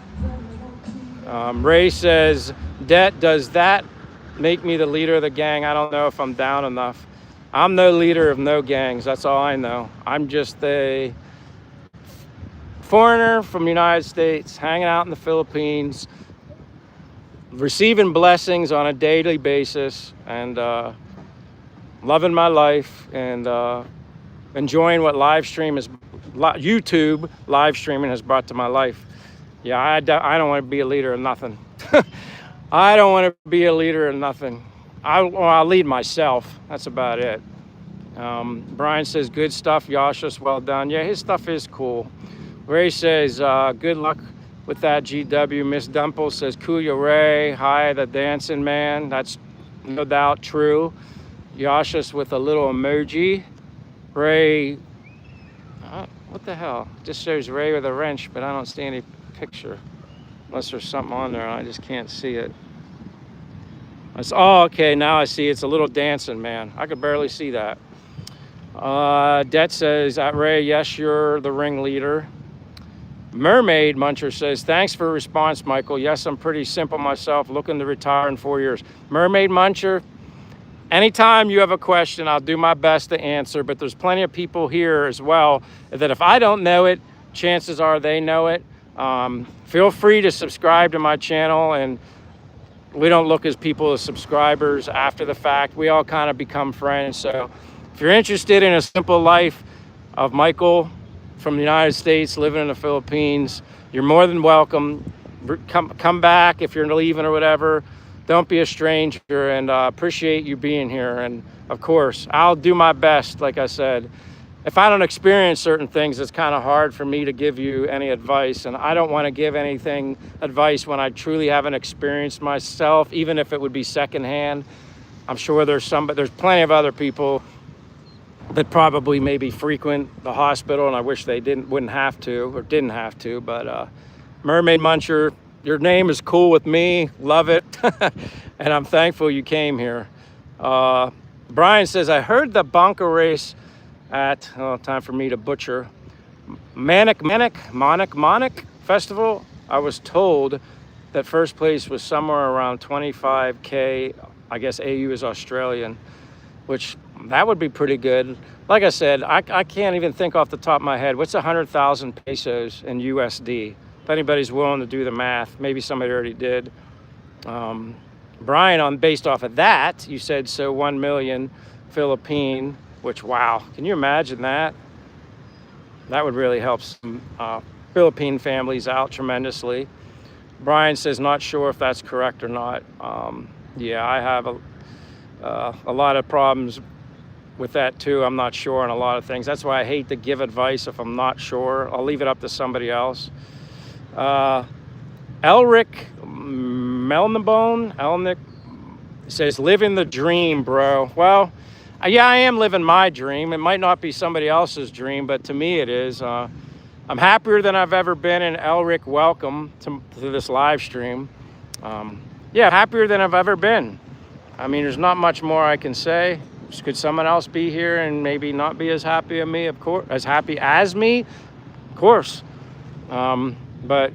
Ray says, does that make me the leader of the gang? I don't know if I'm down enough. I'm no leader of no gangs. That's all I know. I'm just a foreigner from the United States, hanging out in the Philippines, receiving blessings on a daily basis, and loving my life, and enjoying what YouTube live streaming has brought to my life. Yeah, I don't want to be a leader of nothing. I don't want to be a leader of nothing. I'll lead myself. That's about it. Brian says, good stuff, Yoshus, well done. Yeah, his stuff is cool. Ray says, good luck with that, GW. Miss Dumple says, Kuya Ray, hi, the dancing man. That's no doubt true. Yoshus with a little emoji. Ray, what the hell? Just shows Ray with a wrench, but I don't see any picture. Unless there's something on there, I just can't see it. Oh, okay, now I see it's a little dancing man. I could barely see that. Det says, Ray, yes, you're the ringleader. Mermaid Muncher says, thanks for your response, Michael. Yes, I'm pretty simple myself, looking to retire in 4 years. Mermaid Muncher, anytime you have a question, I'll do my best to answer, but there's plenty of people here as well that if I don't know it, chances are they know it. Feel free to subscribe to my channel, and we don't look as people as subscribers after the fact. We all kind of become friends. So if you're interested in a simple life of Michael from the United States living in the Philippines, you're more than welcome. Come back if you're leaving or whatever. Don't be a stranger, and appreciate you being here. And of course, I'll do my best. Like I said, if I don't experience certain things, it's kind of hard for me to give you any advice, and I don't want to give anything advice when I truly haven't experienced myself, even if it would be secondhand. I'm sure there's plenty of other people that probably maybe frequent the hospital, and I wish they didn't have to. But Mermaid Muncher, your name is cool with me, love it, and I'm thankful you came here. Brian says, I heard the Banca race at, time for me to butcher, Manic Festival. I was told that first place was somewhere around 25K, I guess AU is Australian, which that would be pretty good. Like I said, I can't even think off the top of my head. What's 100,000 pesos in USD? If anybody's willing to do the math, maybe somebody already did. Brian, based off of that, you said, so 1 million Philippine, which, wow, can you imagine that? That would really help some Philippine families out tremendously. Brian says, not sure if that's correct or not. Yeah, I have a lot of problems with that too. I'm not sure on a lot of things. That's why I hate to give advice if I'm not sure. I'll leave it up to somebody else. Elric Elnick says, living the dream, bro. Well, yeah, I am living my dream. It might not be somebody else's dream, but to me it is. I'm happier than I've ever been, and Elric, welcome to this live stream. Yeah, happier than I've ever been. I mean, there's not much more I can say. Could someone else be here and maybe not be as happy as me? Of course, as happy as me, of course. But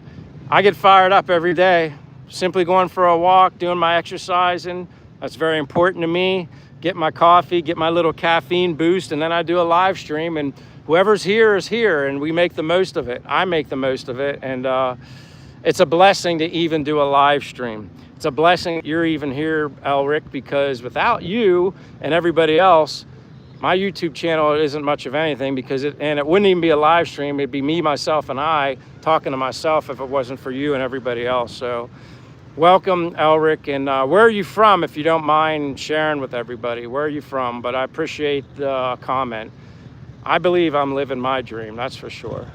I get fired up every day, simply going for a walk, doing my exercising. That's very important to me. Get my coffee, get my little caffeine boost, and then I do a live stream, and whoever's here is here, and we make the most of it. I make the most of it, and it's a blessing to even do a live stream. It's a blessing you're even here, Elric, because without you and everybody else, my YouTube channel isn't much of anything, because it wouldn't even be a live stream. It'd be me, myself, and I talking to myself if it wasn't for you and everybody else. So welcome, Elric. And where are you from, if you don't mind sharing with everybody? Where are you from? But I appreciate the comment. I believe I'm living my dream, that's for sure.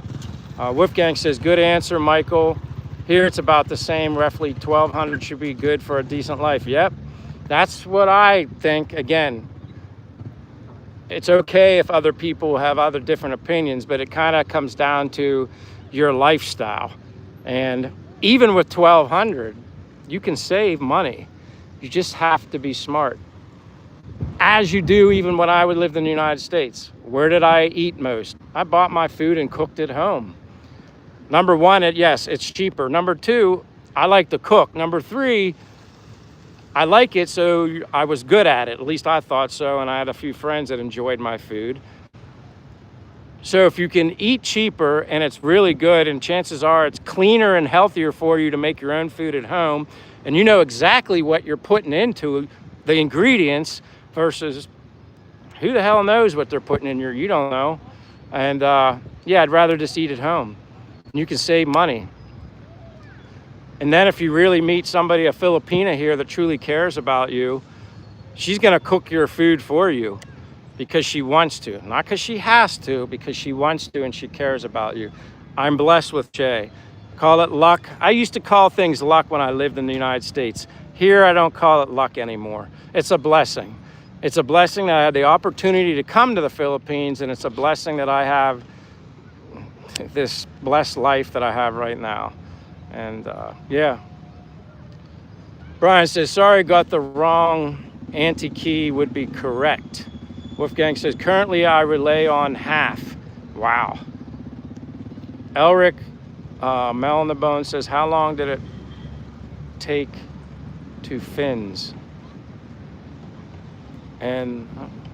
Wolfgang says, good answer, Michael. Here it's about the same, roughly 1,200 should be good for a decent life. Yep, that's what I think. Again, it's okay if other people have other different opinions, but it kind of comes down to your lifestyle. And even with 1,200, you can save money. You just have to be smart. As you do even when I would live in the United States. Where did I eat most? I bought my food and cooked at home. Number one, yes, it's cheaper. Number two, I like to cook. Number three, I like it, so I was good at it. At least I thought so, and I had a few friends that enjoyed my food. So if you can eat cheaper and it's really good, and chances are it's cleaner and healthier for you to make your own food at home, and you know exactly what you're putting into the ingredients versus who the hell knows what they're putting in you don't know. And yeah, I'd rather just eat at home. You can save money. And then if you really meet somebody, a Filipina here that truly cares about you, she's gonna cook your food for you because she wants to. Not because she has to, because she wants to and she cares about you. I'm blessed with Che. Call it luck. I used to call things luck when I lived in the United States. Here, I don't call it luck anymore. It's a blessing. It's a blessing that I had the opportunity to come to the Philippines, and it's a blessing that I have this blessed life that I have right now. And yeah. Brian says, sorry, got the wrong anti-key would be correct. Wolfgang says, currently I relay on half. Wow. Elric, Mel on the Bone says, how long did it take to fins? And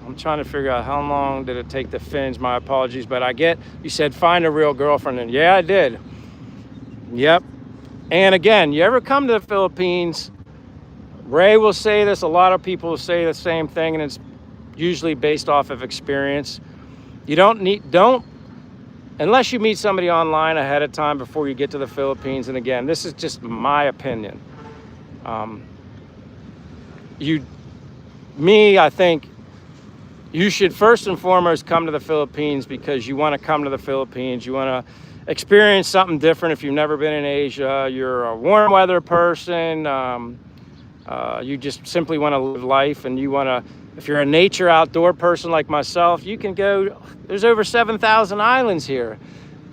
I'm trying to figure out how long did it take to fins. My apologies, but you said find a real girlfriend. And yeah, I did. Yep. And again, you ever come to the Philippines, Ray will say this, a lot of people will say the same thing, and it's usually based off of experience. You unless you meet somebody online ahead of time before you get to the Philippines, and again, this is just my opinion. I think you should first and foremost come to the Philippines because you want to come to the Philippines. You want to experience something different if you've never been in Asia. You're a warm weather person. You just simply want to live life, and if you're a nature outdoor person like myself, you can go, there's over 7,000 islands here.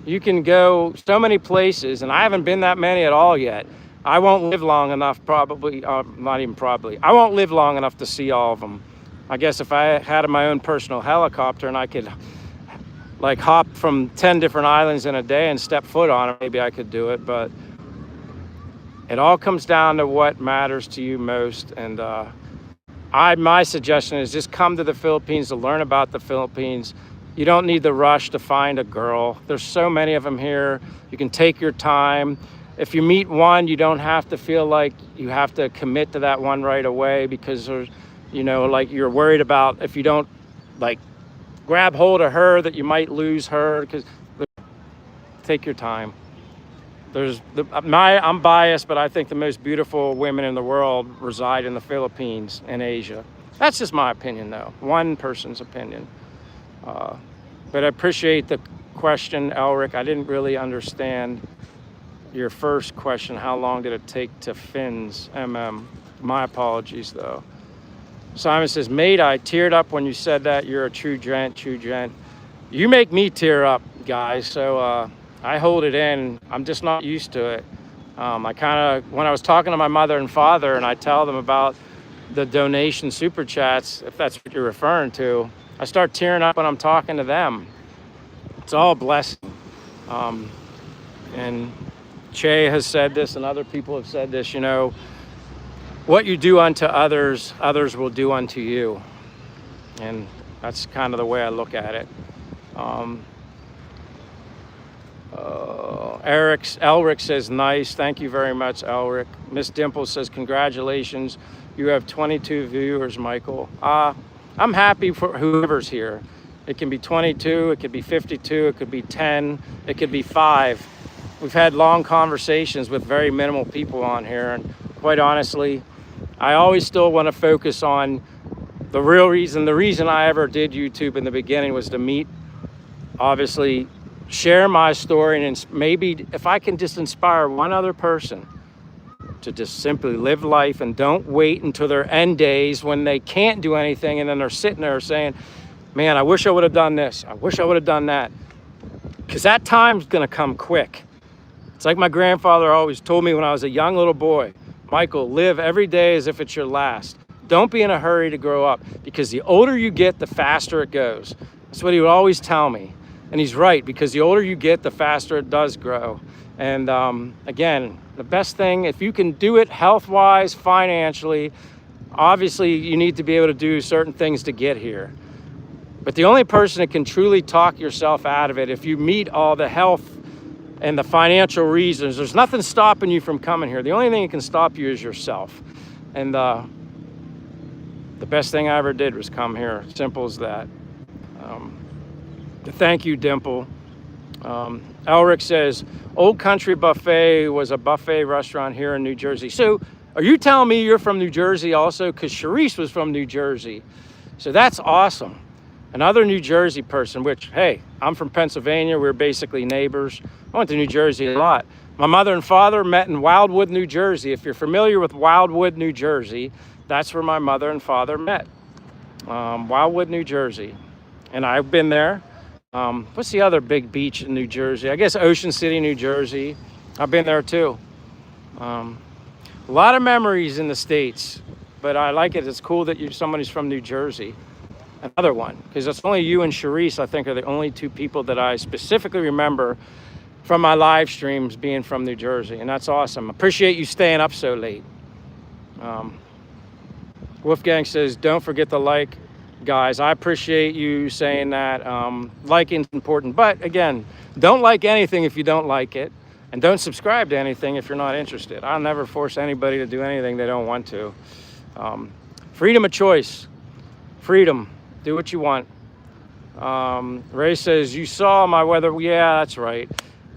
You can go so many places, and I haven't been that many at all yet. I won't live long enough, I won't live long enough to see all of them. I guess if I had my own personal helicopter and I could like hop from 10 different islands in a day and step foot on it, maybe I could do it, but it all comes down to what matters to you most. And my suggestion is just come to the Philippines to learn about the Philippines. You don't need the rush to find a girl. There's so many of them here. You can take your time. If you meet one, you don't have to feel like you have to commit to that one right away because there's, like you're worried about if you don't like grab hold of her that you might lose her. Because take your time. I'm biased, but I think the most beautiful women in the world reside in the Philippines and Asia. That's just my opinion, though. One person's opinion. But I appreciate the question, Elric. I didn't really understand your first question. How long did it take to fins? My apologies, though. Simon says, mate, I teared up when you said that. You're a true gent. You make me tear up, guys. So I hold it in. I'm just not used to it. When I was talking to my mother and father and I tell them about the donation super chats, if that's what you're referring to, I start tearing up when I'm talking to them. It's all a blessing. And Che has said this and other people have said this, what you do unto others, others will do unto you. And that's kind of the way I look at it. Elric says, nice. Thank you very much, Elric. Miss Dimple says, congratulations. You have 22 viewers, Michael. I'm happy for whoever's here. It can be 22, it could be 52, it could be 10, it could be 5. We've had long conversations with very minimal people on here. And quite honestly, I always still want to focus on the real reason. The reason I ever did YouTube in the beginning was to meet, obviously, share my story, and maybe if I can just inspire one other person to just simply live life and don't wait until their end days when they can't do anything, and then they're sitting there saying, man, I wish I would have done this. I wish I would have done that. Because that time's going to come quick. It's like my grandfather always told me when I was a young little boy, Michael, live every day as if it's your last. Don't be in a hurry to grow up, because the older you get, the faster it goes. That's what he would always tell me. And he's right, because the older you get, the faster it does grow. And again, the best thing, if you can do it health-wise, financially, obviously you need to be able to do certain things to get here. But the only person that can truly talk yourself out of it, if you meet all the health and the financial reasons, there's nothing stopping you from coming here. The only thing that can stop you is yourself. And the best thing I ever did was come here. Simple as that. Thank you, Dimple. Elric says, Old Country Buffet was a buffet restaurant here in New Jersey. So are you telling me you're from New Jersey also? Because Sharice was from New Jersey. So that's awesome. Another New Jersey person, which, hey, I'm from Pennsylvania. We're basically neighbors. I went to New Jersey a lot. My mother and father met in Wildwood, New Jersey. If you're familiar with Wildwood, New Jersey, that's where my mother and father met. Wildwood, New Jersey. And I've been there. What's the other big beach in New Jersey? I guess Ocean City, New Jersey. I've been there too. A lot of memories in the States, but I like it. It's cool that somebody's from New Jersey. Another one, because it's only you and Sharice, I think, are the only two people that I specifically remember from my live streams being from New Jersey, and that's awesome. Appreciate you staying up so late. Wolfgang says, don't forget to like, guys. I appreciate you saying that. Liking's important, but again, don't like anything if you don't like it, and don't subscribe to anything if you're not interested. I'll never force anybody to do anything they don't want to. Freedom of choice. Freedom. Do what you want. Ray says, you saw my weather. Yeah, that's right.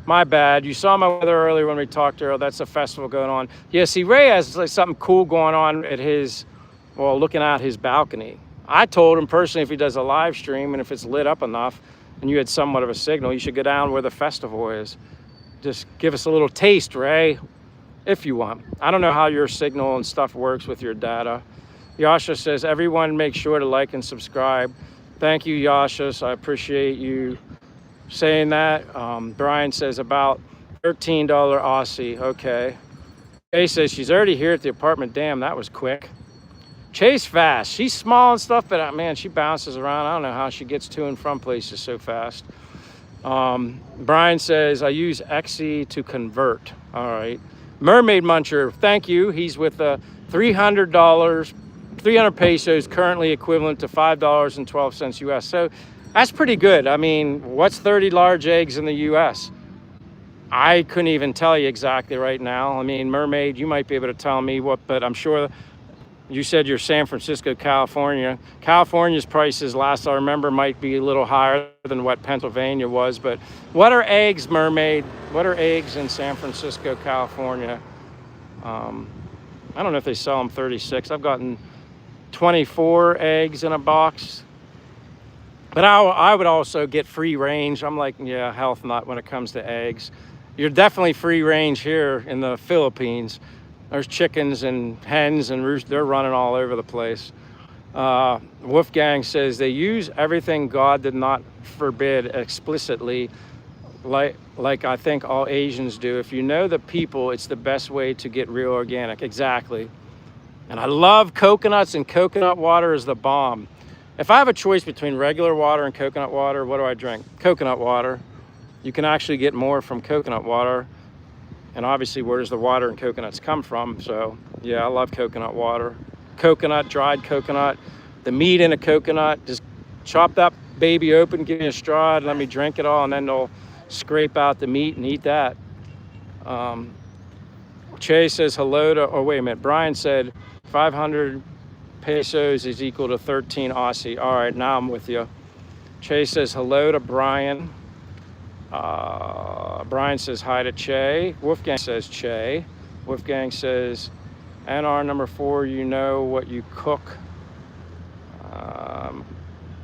My bad. You saw my weather earlier when we talked earlier. That's a festival going on. Yeah, see, Ray has like something cool going on at his, well, looking out his balcony. I told him personally, if he does a live stream and if it's lit up enough and you had somewhat of a signal, you should go down where the festival is. Just give us a little taste, Ray, if you want. I don't know how your signal and stuff works with your data. Yasha says, everyone make sure to like and subscribe. Thank you, Yasha. I appreciate you saying that. Brian says about $13 Aussie. Okay. Jay says she's already here at the apartment. Damn, that was quick. Chase fast. She's small and stuff, but man, she bounces around. I don't know how she gets to and from places so fast. Brian says, I use Xe to convert. All right. Mermaid Muncher, thank you. He's with $300. 300 pesos, currently equivalent to $5.12 US. So that's pretty good. I mean, what's 30 large eggs in the US? I couldn't even tell you exactly right now. I mean, Mermaid, you might be able to tell me what, but I'm sure you said you're San Francisco, California. California's prices, last I remember, might be a little higher than what Pennsylvania was. But what are eggs, Mermaid? What are eggs in San Francisco, California? I don't know if they sell them 36. I've gotten 24 eggs in a box, but I would also get free range. I'm like, yeah, health nut when it comes to eggs. You're definitely free range here in the Philippines. There's chickens and hens and roosters. They're running all over the place. Wolfgang says they use everything God did not forbid explicitly, like I think all Asians do. If you know the people, it's the best way to get real organic. Exactly. And I love coconuts, and coconut water is the bomb. If I have a choice between regular water and coconut water, what do I drink? Coconut water. You can actually get more from coconut water. And obviously, where does the water and coconuts come from? So yeah, I love coconut water. Coconut, dried coconut, the meat in a coconut, just chop that baby open, give me a straw, and let me drink it all, and then they'll scrape out the meat and eat that. Che says hello to, oh wait a minute, Brian said 500 pesos is equal to 13 Aussie. All right, now I'm with you. Che says hello to Brian. Brian says hi to Che. Wolfgang says Che. Wolfgang says, NR number 4, you know what you cook.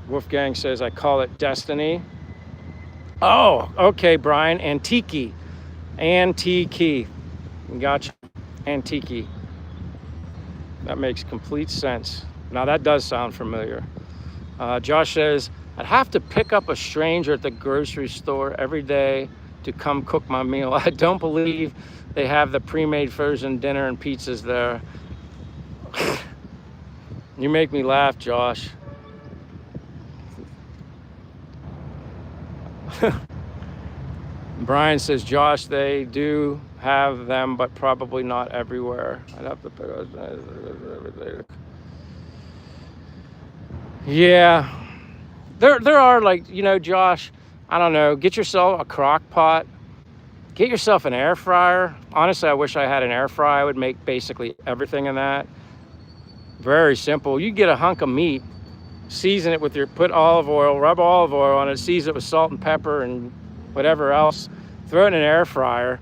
Wolfgang says, I call it destiny. Oh, okay, Brian. Antique. Antique. Gotcha. Antique. That makes complete sense. Now that does sound familiar. Josh says, I'd have to pick up a stranger at the grocery store every day to come cook my meal. I don't believe they have the pre-made frozen dinner and pizzas there. You make me laugh, Josh. Brian says, Josh, they do have them, but probably not everywhere. I'd have to pick up. Yeah. There are, like, Josh, I don't know, get yourself a crock pot, get yourself an air fryer. Honestly, I wish I had an air fryer. I would make basically everything in that. Very simple. You get a hunk of meat, season it with put olive oil, rub olive oil on it, season it with salt and pepper and whatever else, throw it in an air fryer,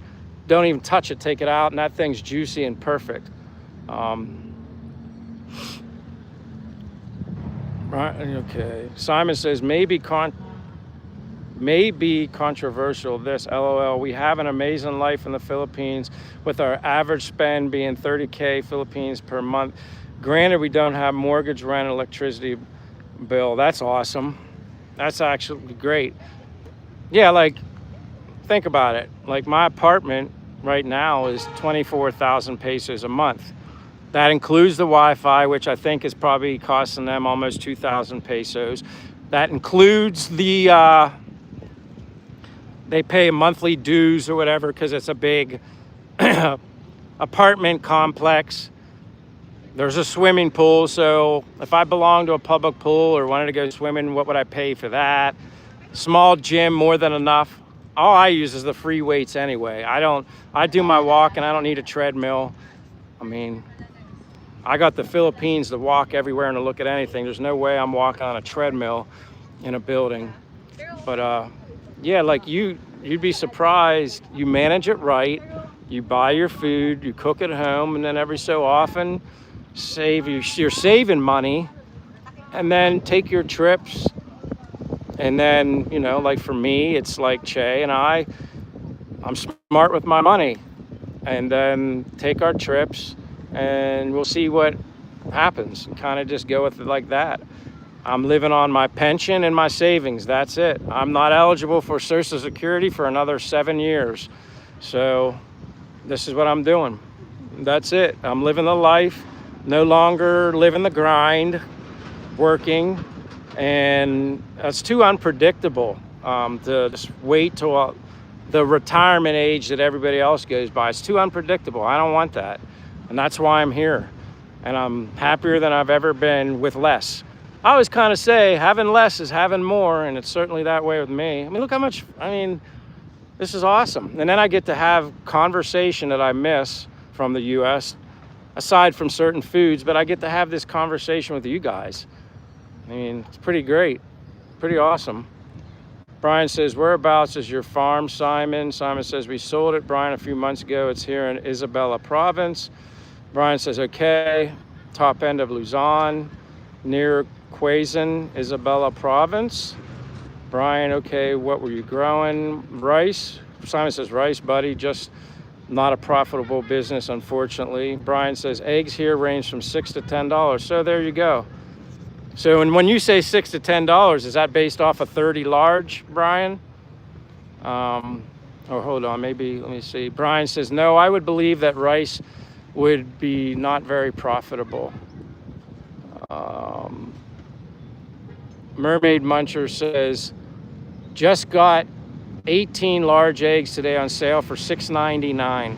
don't even touch it, take it out, and that thing's juicy and perfect. Right, okay. Simon says, maybe controversial this, LOL. We have an amazing life in the Philippines with our average spend being 30K Philippines per month. Granted, we don't have mortgage, rent, electricity bill. That's awesome. That's actually great. Yeah, like, think about it. Like, my apartment right now is 24,000 pesos a month. That includes the Wi-Fi, which I think is probably costing them almost 2,000 pesos. That includes the, they pay monthly dues or whatever because it's a big apartment complex. There's a swimming pool, so if I belong to a public pool or wanted to go swimming, what would I pay for that? Small gym, more than enough. All I use is the free weights anyway. I do my walk and I don't need a treadmill. I mean, I got the Philippines to walk everywhere and to look at anything. There's no way I'm walking on a treadmill in a building. But yeah, like you'd be surprised. You manage it right. You buy your food, you cook at home, and then every so often you're saving money, and then take your trips. And then, like for me, it's like Che and I'm smart with my money, and then take our trips and we'll see what happens. Kind of just go with it like that. I'm living on my pension and my savings. That's it. I'm not eligible for Social Security for another 7 years. So this is what I'm doing. That's it. I'm living the life, no longer living the grind, working. And it's too unpredictable to just wait till the retirement age that everybody else goes by. It's too unpredictable. I don't want that. And that's why I'm here. And I'm happier than I've ever been with less. I always kind of say having less is having more, and it's certainly that way with me. I mean, look how much, this is awesome. And then I get to have conversation that I miss from the US, aside from certain foods, but I get to have this conversation with you guys. I mean, it's pretty great, pretty awesome. Brian says, whereabouts is your farm, Simon? Simon says, we sold it, Brian, a few months ago. It's here in Isabela province. Brian says, okay, top end of Luzon, near Quezon, Isabela province. Brian, okay, what were you growing? Rice. Simon says, rice, buddy, just not a profitable business, unfortunately. Brian says, eggs here range from $6 to $10. So there you go. So when you say $6 to $10, is that based off a 30 large, Brian? Or hold on, maybe, let me see. Brian says, no, I would believe that rice would be not very profitable. Mermaid Muncher says, just got 18 large eggs today on sale for $6.99.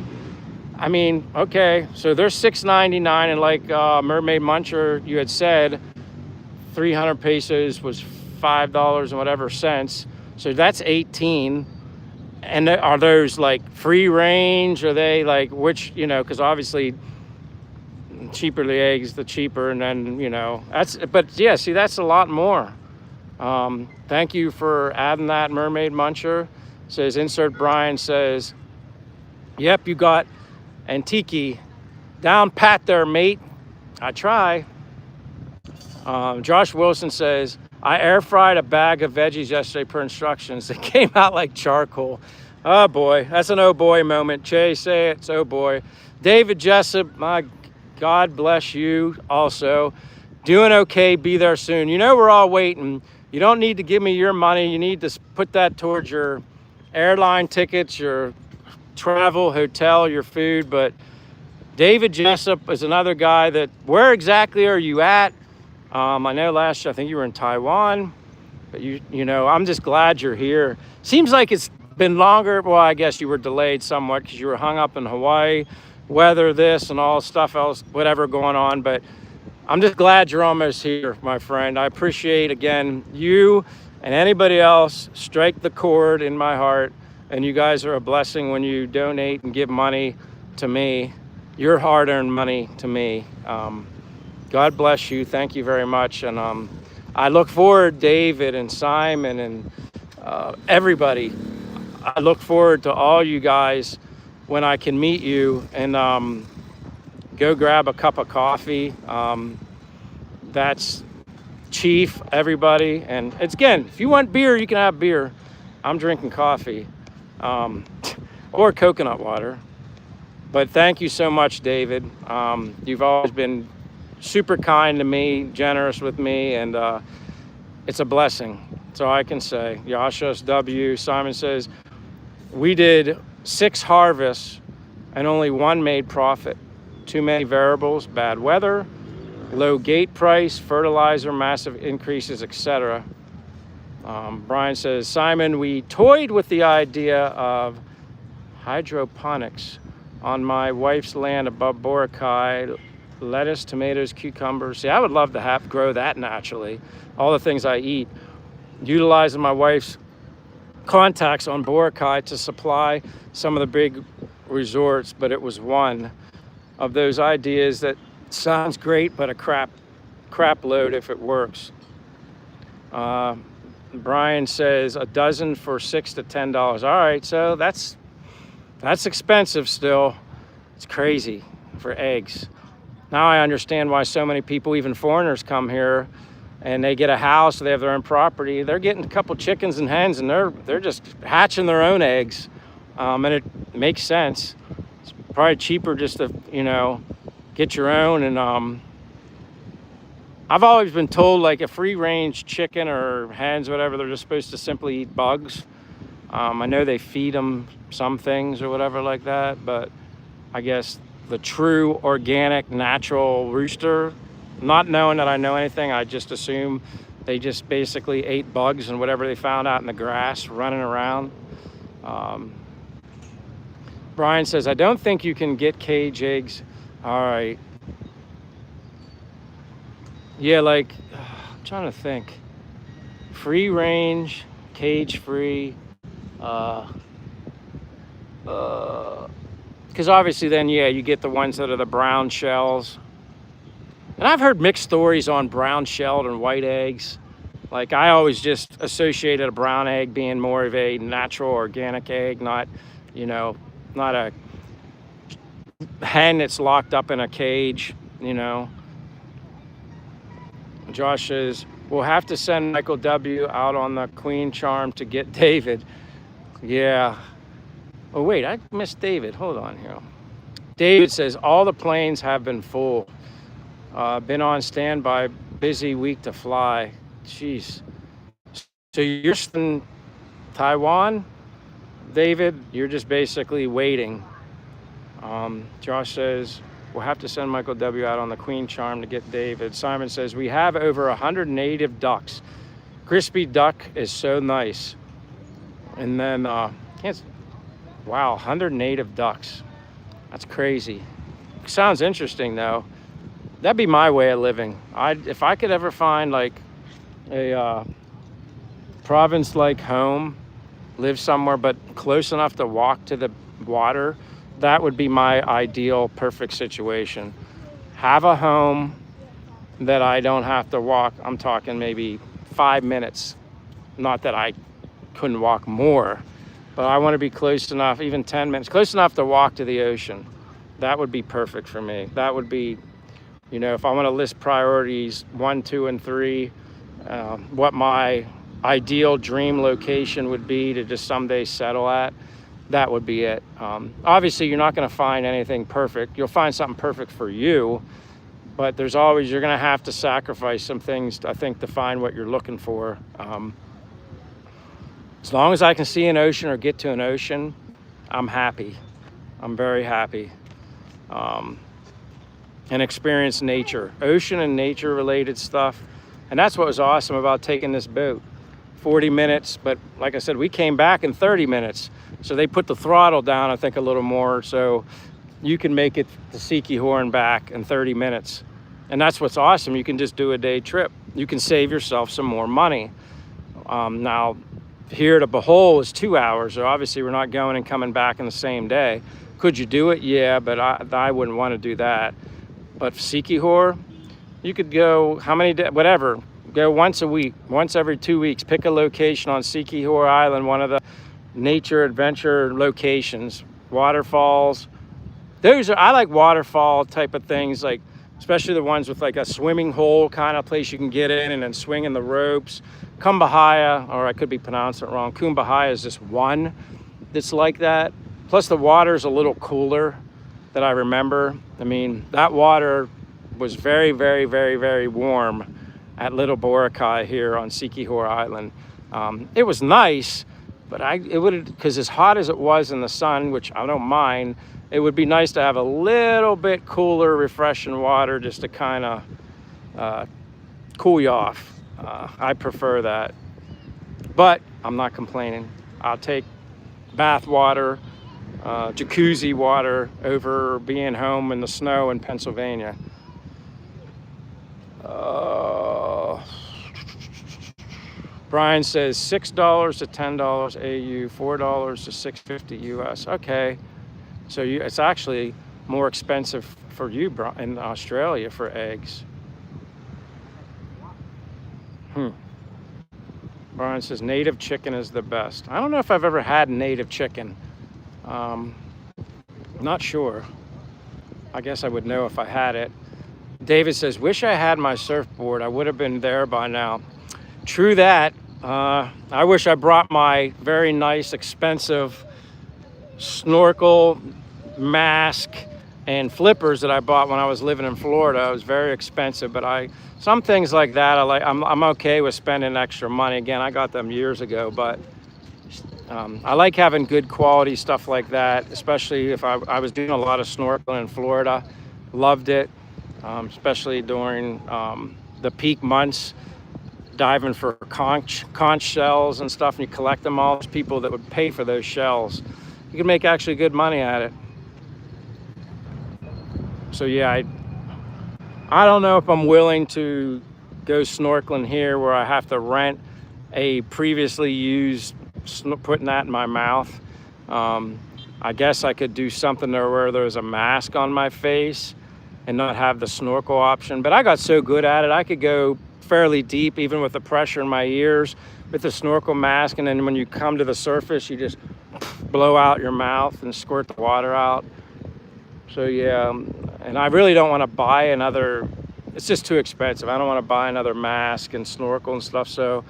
I mean, okay, so they're $6.99, and like Mermaid Muncher, you had said, 300 pesos was $5 and whatever cents. So that's 18. And are those like free range? Are they like which, because obviously cheaper the eggs, the cheaper. And then, but yeah, see, that's a lot more. Thank you for adding that, Mermaid Muncher. Says, insert Brian says, yep, you got Antique down pat there, mate. I try. Josh Wilson says, I air fried a bag of veggies yesterday per instructions. It came out like charcoal. Oh boy, that's an oh boy moment. Chase, say it, it's oh boy. David Jessup, my God bless you also. Doing okay, be there soon. You know we're all waiting. You don't need to give me your money. You need to put that towards your airline tickets, your travel, hotel, your food. But David Jessup is another guy that, where exactly are you at? I know last year, I think you were in Taiwan, but you know, I'm just glad you're here. Seems like it's been longer. Well, I guess you were delayed somewhat because you were hung up in Hawaii, weather, this and all stuff else, whatever going on. But I'm just glad you're almost here, my friend. I appreciate, again, you and anybody else strike the chord in my heart. And you guys are a blessing when you donate and give money to me, your hard-earned money to me. God bless you. Thank you very much. And I look forward, David and Simon and everybody. I look forward to all you guys when I can meet you and go grab a cup of coffee. That's Chief, everybody. And it's, again, if you want beer, you can have beer. I'm drinking coffee or coconut water. But thank you so much, David. You've always been super kind to me, generous with me, and it's a blessing. That's all I can say. Yashas W. Simon says, we did 6 harvests and only 1 made profit. Too many variables, bad weather, low gate price, fertilizer, massive increases, etc. Brian says, Simon, we toyed with the idea of hydroponics on my wife's land above Boracay. Lettuce, tomatoes, cucumbers. See, I would love to grow that naturally. All the things I eat. Utilizing my wife's contacts on Boracay to supply some of the big resorts, but it was one of those ideas that sounds great, but a crap load if it works. Brian says a dozen for $6 to $10. All right, so that's expensive still. It's crazy for eggs. Now I understand why so many people, even foreigners, come here and they get a house, they have their own property. They're getting a couple chickens and hens and they're just hatching their own eggs. And it makes sense. It's probably cheaper just to, you know, get your own. And I've always been told, like, a free range chicken or hens, whatever, they're just supposed to simply eat bugs. I know they feed them some things or whatever like that, but I guess the true organic natural rooster, not knowing that I know anything, I just assume they just basically ate bugs and whatever they found out in the grass running around. Brian says, I don't think you can get cage eggs. All right. Yeah, like, I'm trying to think. Free range, cage free. Because obviously then, yeah, you get the ones that are the brown shells. And I've heard mixed stories on brown shelled and white eggs. Like, I always just associated a brown egg being more of a natural organic egg, not, you know, not a hen that's locked up in a cage, you know. Josh says, we'll have to send Michael W. out on the Queen Charm to get David. Yeah. Oh, wait, I missed David. Hold on here. David says, all the planes have been full. Been on standby, busy week to fly. Jeez. So you're in Taiwan, David? You're just basically waiting. Josh says, we'll have to send Michael W. out on the Queen Charm to get David. Simon says, we have over 100 native ducks. Crispy duck is so nice. And then, wow, 100 native ducks. That's crazy. Sounds interesting, though. That'd be my way of living. If I could ever find, like, a province-like home, live somewhere but close enough to walk to the water, that would be my ideal, perfect situation. Have a home that I don't have to walk. I'm talking maybe 5 minutes. Not that I couldn't walk more, but I want to be close enough, even 10 minutes, close enough to walk to the ocean. That would be perfect for me. That would be, you know, if I want to list priorities 1, 2, and 3, what my ideal dream location would be to just someday settle at, that would be it. Obviously, you're not going to find anything perfect. You'll find something perfect for you, but you're going to have to sacrifice some things, I think, to find what you're looking for. As long as I can see an ocean or get to an ocean, I'm happy. I'm very happy. And experience nature, ocean and nature related stuff. And that's what was awesome about taking this boat. 40 minutes, but like I said, we came back in 30 minutes. So they put the throttle down, I think, a little more. So you can make it to Siquijor back in 30 minutes. And that's what's awesome. You can just do a day trip. You can save yourself some more money. Now, here to Bohol is 2 hours. So obviously we're not going and coming back in the same day. Could you do it? Yeah, but I wouldn't want to do that. But Siquijor, you could go how many days, whatever, go once a week, once every 2 weeks, pick a location on Siquijor Island, one of the nature adventure locations, waterfalls. I like waterfall type of things, like especially the ones with like a swimming hole kind of place you can get in and then swing in the ropes. Kumbahaya, or I could be pronouncing it wrong, Kumbahaya is just one that's like that. Plus the water's a little cooler that I remember. I mean, that water was very, very, very, very warm at Little Boracay here on Siquijor Island. It was nice, but because as hot as it was in the sun, which I don't mind, it would be nice to have a little bit cooler, refreshing water just to kind of cool you off. I prefer that, but I'm not complaining. I'll take bath water, jacuzzi water over being home in the snow in Pennsylvania. Brian says $6 to $10 AU, $4 to $6.50 US. Okay, so it's actually more expensive for you in Australia for eggs. Brian says native chicken is the best. I don't know if I've ever had native chicken. Not sure. I guess I would know if I had it. David says, wish I had my surfboard. I would have been there by now. True that. I wish I brought my very nice, expensive snorkel, mask, and flippers that I bought when I was living in Florida. It was very expensive, but some things like that, I'm okay with spending extra money. Again, I got them years ago, but I like having good quality stuff like that, especially if I was doing a lot of snorkeling in Florida. Loved it, especially during the peak months, diving for conch shells and stuff, and you collect them all. There's people that would pay for those shells. You can make actually good money at it. So yeah, I don't know if I'm willing to go snorkeling here where I have to rent a previously used, putting that in my mouth. I guess I could do something there where there's a mask on my face and not have the snorkel option. But I got so good at it, I could go fairly deep, even with the pressure in my ears, with the snorkel mask. And then when you come to the surface, you just blow out your mouth and squirt the water out. So yeah, and I really don't want to buy another, it's just too expensive. I don't want to buy another mask and snorkel and stuff. So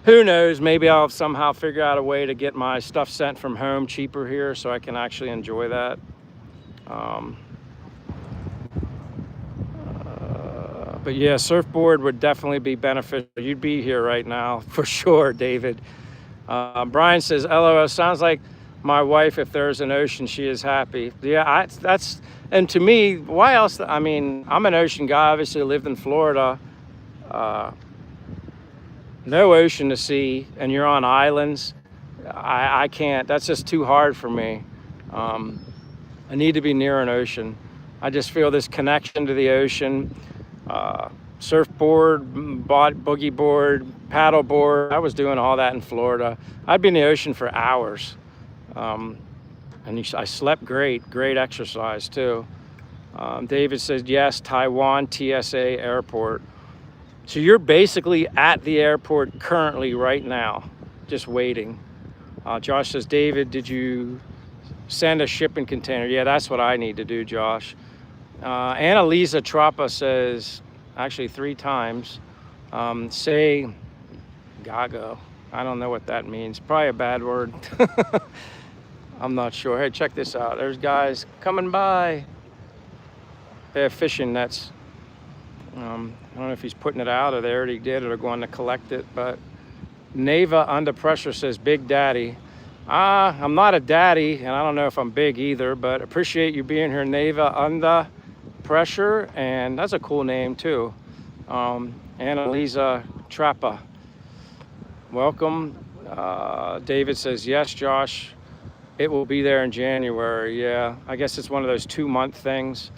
who knows, maybe I'll somehow figure out a way to get my stuff sent from home cheaper here so I can actually enjoy that. But yeah, surfboard would definitely be beneficial. You'd be here right now for sure, David. Brian says, LOL, sounds like my wife, if there's an ocean, she is happy. Yeah, and to me, why else? I mean, I'm an ocean guy, obviously lived in Florida. No ocean to see, and you're on islands. I can't, that's just too hard for me. I need to be near an ocean. I just feel this connection to the ocean. Surfboard, boogie board, paddle board. I was doing all that in Florida. I'd be in the ocean for hours. And I slept great exercise too. David says, yes, Taiwan TSA airport. So you're basically at the airport currently right now, just waiting. Josh says, David, did you send a shipping container? Yeah, that's what I need to do, Josh. Annalisa Trappa says, actually 3 times, Say gago. I don't know what that means. Probably a bad word. I'm not sure. Hey, check this out. There's guys coming by. They have fishing nets. I don't know if he's putting it out or they already did or they're going to collect it, but Neva Under Pressure says, Big Daddy. I'm not a daddy, and I don't know if I'm big either, but appreciate you being here, Neva Under Pressure, and that's a cool name too. Annalisa Trappa, welcome. David says, yes, Josh, it will be there in January. Yeah, I guess it's one of those 2-month things.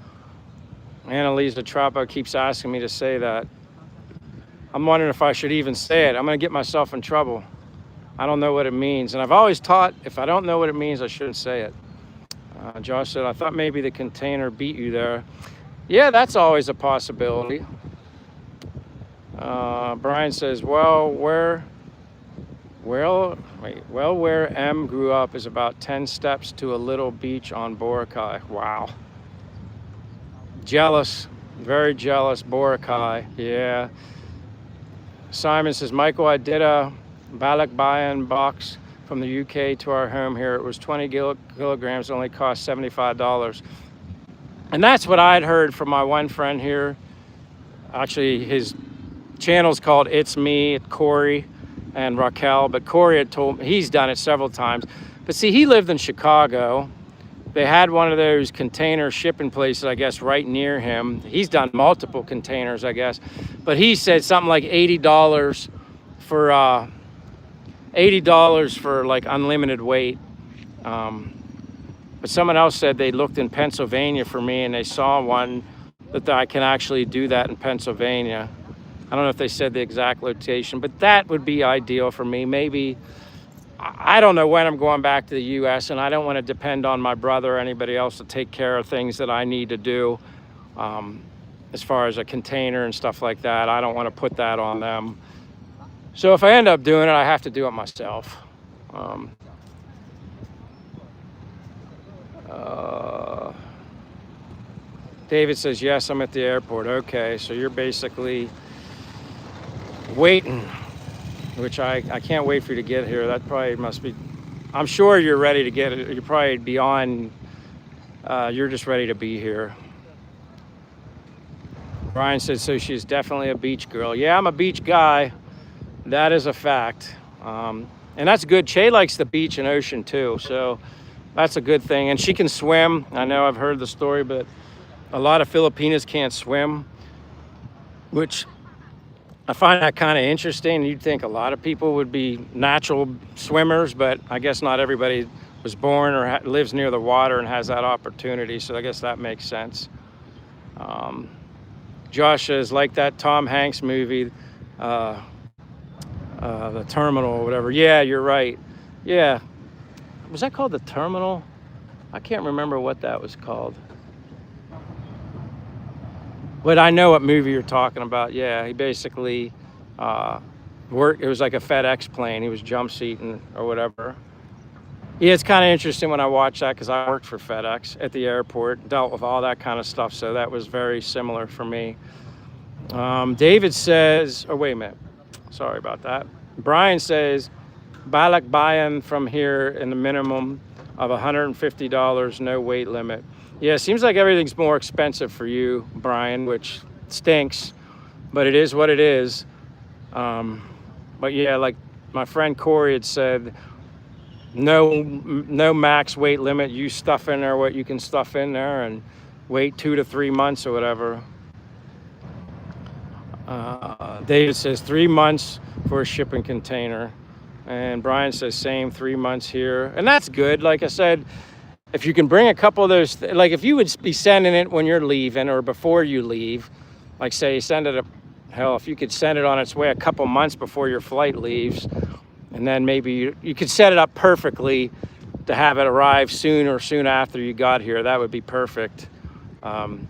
Annalisa Trappa keeps asking me to say that. I'm wondering if I should even say it. I'm going to get myself in trouble. I don't know what it means. And I've always taught if I don't know what it means, I shouldn't say it. Josh said, I thought maybe the container beat you there. Yeah, that's always a possibility. Brian says, where M grew up is about 10 steps to a little beach on Boracay. Wow. Jealous, very jealous, Boracay, yeah. Simon says, Michael, I did a Balikbayan box from the UK to our home here. It was 20 kilograms, only cost $75. And that's what I'd heard from my one friend here. Actually, his channel's called It's Me, Corey and Raquel, but Corey had told me, he's done it several times. But see, he lived in Chicago. They had one of those container shipping places, I guess, right near him. He's done multiple containers, I guess. But he said something like $80 for like unlimited weight. But someone else said they looked in Pennsylvania for me and they saw one that I can actually do that in Pennsylvania. I don't know if they said the exact location, but that would be ideal for me. Maybe, I don't know when I'm going back to the US, and I don't want to depend on my brother or anybody else to take care of things that I need to do. As far as a container and stuff like that, I don't want to put that on them. So if I end up doing it, I have to do it myself. David says, yes, I'm at the airport. Okay, so you're basically waiting, which I can't wait for you to get here. That probably must be, I'm sure you're ready to get it. You're probably beyond, you're just ready to be here. Brian said, so she's definitely a beach girl. Yeah, I'm a beach guy. That is a fact. And that's good. Che likes the beach and ocean too, so that's a good thing. And she can swim. I know I've heard the story, but a lot of Filipinas can't swim, which I find that kind of interesting. You'd think a lot of people would be natural swimmers, but I guess not everybody was born or lives near the water and has that opportunity. So I guess that makes sense. Josh is like that Tom Hanks movie, The Terminal or whatever. Yeah, you're right. Yeah. Was that called The Terminal? I can't remember what that was called. But I know what movie you're talking about. Yeah, he basically worked. It was like a FedEx plane. He was jump seating or whatever. Yeah, it's kind of interesting when I watch that because I worked for FedEx at the airport, dealt with all that kind of stuff. So that was very similar for me. David says, oh, wait a minute. Sorry about that. Brian says, Balikbayan from here in the minimum of $150, no weight limit. Yeah, it seems like everything's more expensive for you, Brian, which stinks, but it is what it is. But yeah, like my friend Corey had said, no max weight limit. You stuff in there what you can stuff in there and wait 2 to 3 months or whatever. David says 3 months for a shipping container. And Brian says same, 3 months here. And that's good. Like I said, if you can bring a couple of those, like if you would be sending it when you're leaving or before you leave, like say send it, hell, if you could send it on its way a couple months before your flight leaves, and then maybe you could set it up perfectly to have it arrive soon or soon after you got here. That would be perfect. And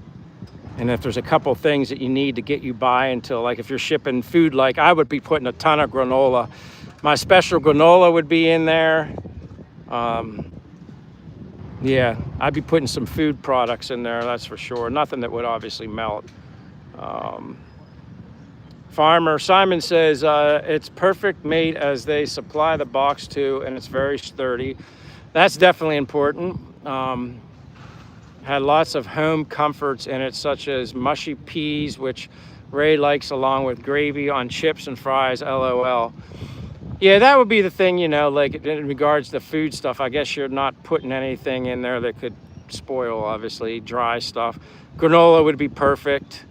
if there's a couple things that you need to get you by until, like if you're shipping food, like I would be putting a ton of granola. My special granola would be in there. Yeah, I'd be putting some food products in there, that's for sure. Nothing that would obviously melt. Farmer Simon says it's perfect mate as they supply the box to, and it's very sturdy. That's definitely important. Had lots of home comforts in it, such as mushy peas, which Ray likes, along with gravy on chips and fries. LOL. Yeah, that would be the thing, you know, like in regards to food stuff. I guess you're not putting anything in there that could spoil, obviously, dry stuff. Granola would be perfect.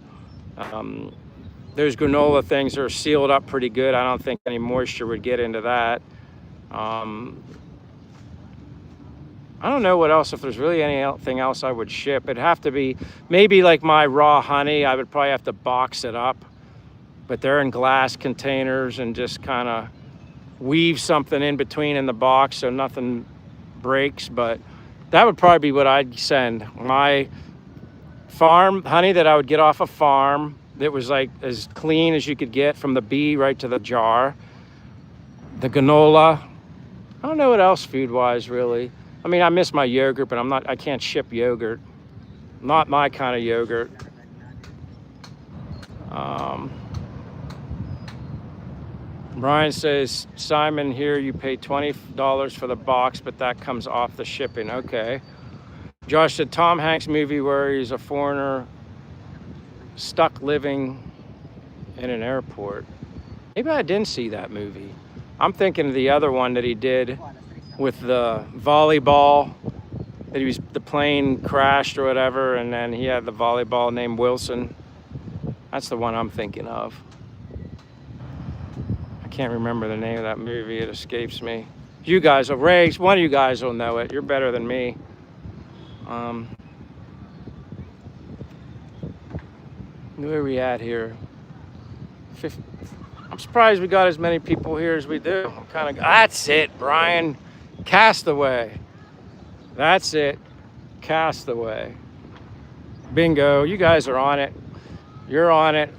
Those granola things are sealed up pretty good. I don't think any moisture would get into that. I don't know what else, if there's really anything else I would ship. It'd have to be maybe like my raw honey. I would probably have to box it up, but they're in glass containers, and just kind of weave something in between in the box so nothing breaks. But that would probably be what I'd send. My farm honey that I would get off a farm that was like as clean as you could get, from the bee right to the jar. The granola. I don't know what else food-wise, really. I mean, I miss my yogurt, but I can't ship yogurt. Not my kind of yogurt. Brian says, Simon, here you pay $20 for the box, but that comes off the shipping. Okay. Josh said, Tom Hanks movie where he's a foreigner stuck living in an airport. Maybe I didn't see that movie. I'm thinking of the other one that he did with the volleyball, that the plane crashed or whatever, and then he had the volleyball named Wilson. That's the one I'm thinking of. I can't remember the name of that movie. It escapes me. You guys, Ray, one of you guys will know it. You're better than me. Where are we at here? I'm surprised we got as many people here as we do. That's it, Brian. Castaway. That's it. Castaway. Bingo. You guys are on it. You're on it.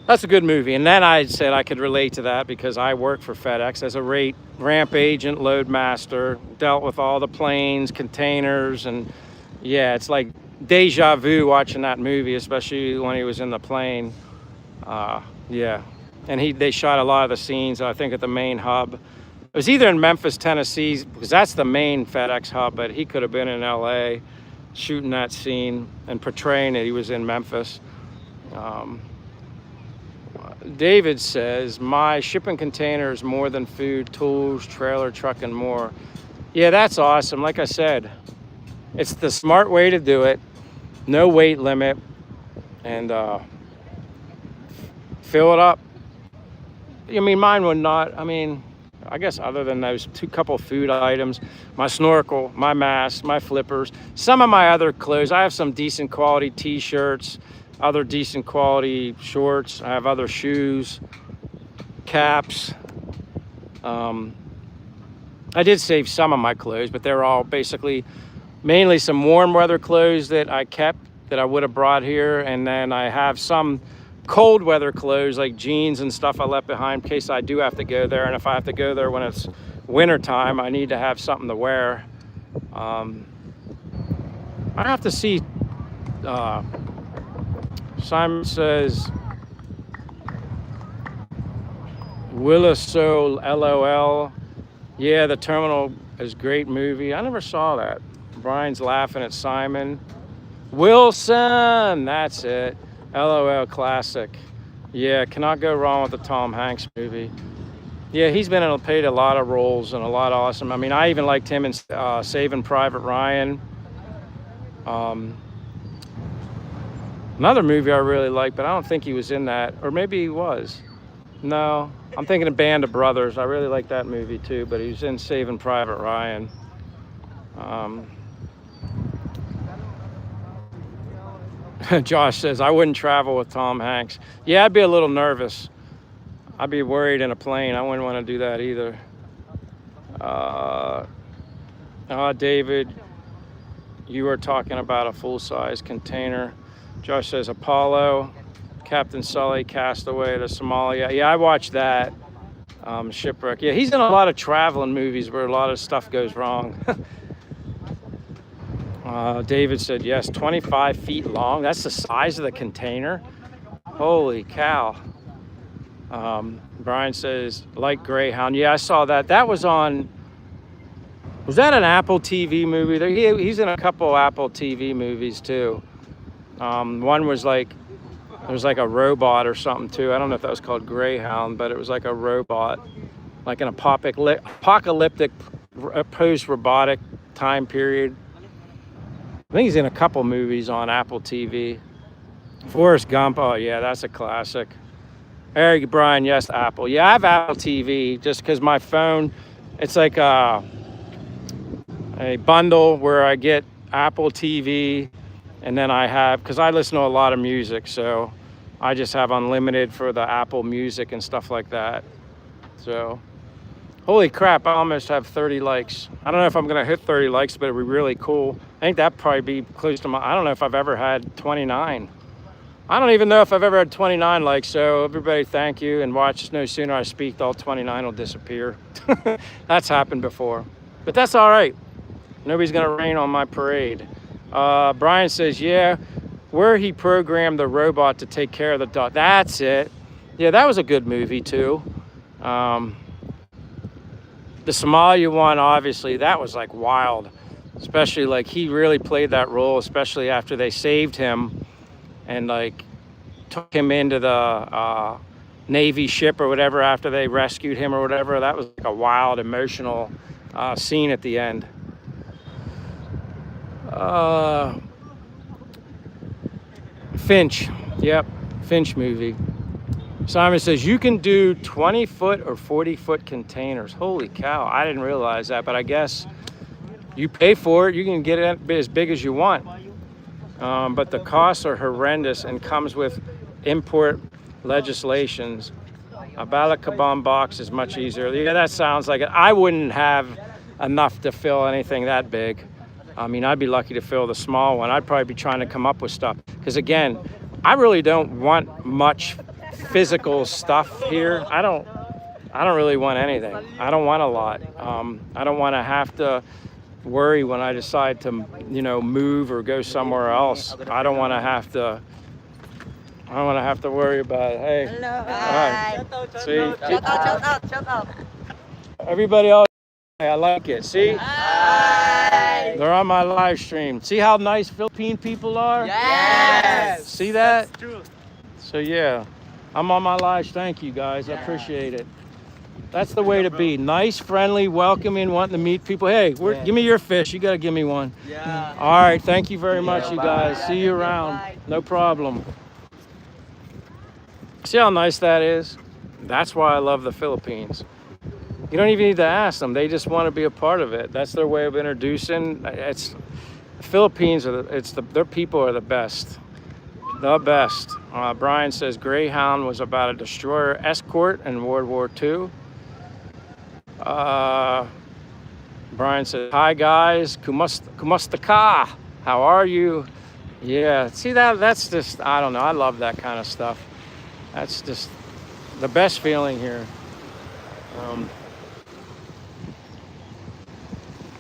That's a good movie. And then I said I could relate to that because I work for FedEx as a ramp agent, load master, dealt with all the planes, containers, and yeah, it's like deja vu watching that movie, especially when he was in the plane. Yeah. And they shot a lot of the scenes, I think, at the main hub. It was either in Memphis, Tennessee, because that's the main FedEx hub, but he could have been in LA shooting that scene and portraying it. He was in Memphis. David says, my shipping container is more than food, tools, trailer, truck, and more. Yeah, that's awesome. Like I said, it's the smart way to do it. No weight limit. And fill it up. I mean, mine would not. I mean, I guess other than those couple food items, my snorkel, my mask, my flippers, some of my other clothes. I have some decent quality t-shirts, other decent quality shorts. I have other shoes, caps. I did save some of my clothes, but they're all basically mainly some warm weather clothes that I kept that I would have brought here. And then I have some cold weather clothes like jeans and stuff I left behind in case I do have to go there. And if I have to go there when it's winter time, I need to have something to wear. I have to see. Simon says, Willisole, LOL. Yeah, The Terminal is a great movie. I never saw that. Brian's laughing at Simon. Wilson, that's it. LOL, classic. Yeah, cannot go wrong with the Tom Hanks movie. Yeah, he's played a lot of roles and a lot of awesome. I mean, I even liked him in Saving Private Ryan. Another movie I really liked, but I don't think he was in that. Or maybe he was. No, I'm thinking of Band of Brothers. I really like that movie too, but he was in Saving Private Ryan. Josh says, I wouldn't travel with Tom Hanks. Yeah, I'd be a little nervous. I'd be worried in a plane. I wouldn't want to do that either. David, you were talking about a full-size container. Josh says, Apollo, Captain Sully, Castaway to Somalia. Yeah, I watched that. Shipwreck. Yeah, he's in a lot of traveling movies where a lot of stuff goes wrong. David said yes, 25 feet long. That's the size of the container. Holy cow. Brian says, like Greyhound. Yeah, I saw that. That was on, was that an Apple TV movie? He's in a couple Apple TV movies too. One was like, there was like a robot or something too. I don't know if that was called Greyhound, but it was like a robot, like an apocalyptic post-robotic time period. I think he's in a couple movies on Apple TV. Forrest Gump, oh yeah, that's a classic. Eric, Brian, yes, Apple. Yeah, I have Apple TV just because my phone, it's like a bundle where I get Apple TV, and then I have, because I listen to a lot of music, so I just have unlimited for the Apple Music and stuff like that. So, holy crap, I almost have 30 likes. I don't know if I'm going to hit 30 likes, but it'd be really cool. I think that'd probably be close to I don't know if I've ever had 29. I don't even know if I've ever had 29 likes, so everybody thank you, and watch No Sooner I Speak, all 29 will disappear. That's happened before. But that's all right. Nobody's going to rain on my parade. Brian says, yeah, where he programmed the robot to take care of the dog. That's it. Yeah, that was a good movie too. The Somalia one, obviously, that was like wild. Especially like he really played that role, especially after they saved him and like took him into the Navy ship or whatever after they rescued him or whatever. That was like a wild, emotional scene at the end. Finch, yep, Finch movie. Simon says you can do 20-foot or 40-foot containers. Holy cow, I didn't realize that, but I guess you pay for it, you can get it as big as you want. But the costs are horrendous and comes with import legislations. A Balakabam box is much easier. Yeah, that sounds like it. I wouldn't have enough to fill anything that big. I mean, I'd be lucky to fill the small one. I'd probably be trying to come up with stuff. Because again, I really don't want much physical stuff here. I don't really want anything. I don't want a lot. I don't want to have to worry when I decide to, move or go somewhere else. I don't want to have to worry about it. Hey. Hello. Hi. See? Shout out. Everybody else, I like it. See? Hi. They're on my live stream. See how nice Philippine people are? Yes. See that? That's true. So yeah, I'm on my live. Thank you guys. I appreciate it. That's the way to be. Nice, friendly, welcoming, wanting to meet people. Hey, give me your fish. You got to give me one. Yeah. All right. Thank you very much, you guys. See you around. No problem. See how nice that is? That's why I love the Philippines. You don't even need to ask them. They just want to be a part of it. That's their way of introducing. The Philippines their people are the best. The best. Brian says Greyhound was about a destroyer escort in World War II. Brian says, hi guys, kumusta ka? How are you? Yeah, see that's just, I don't know. I love that kind of stuff. That's just the best feeling here.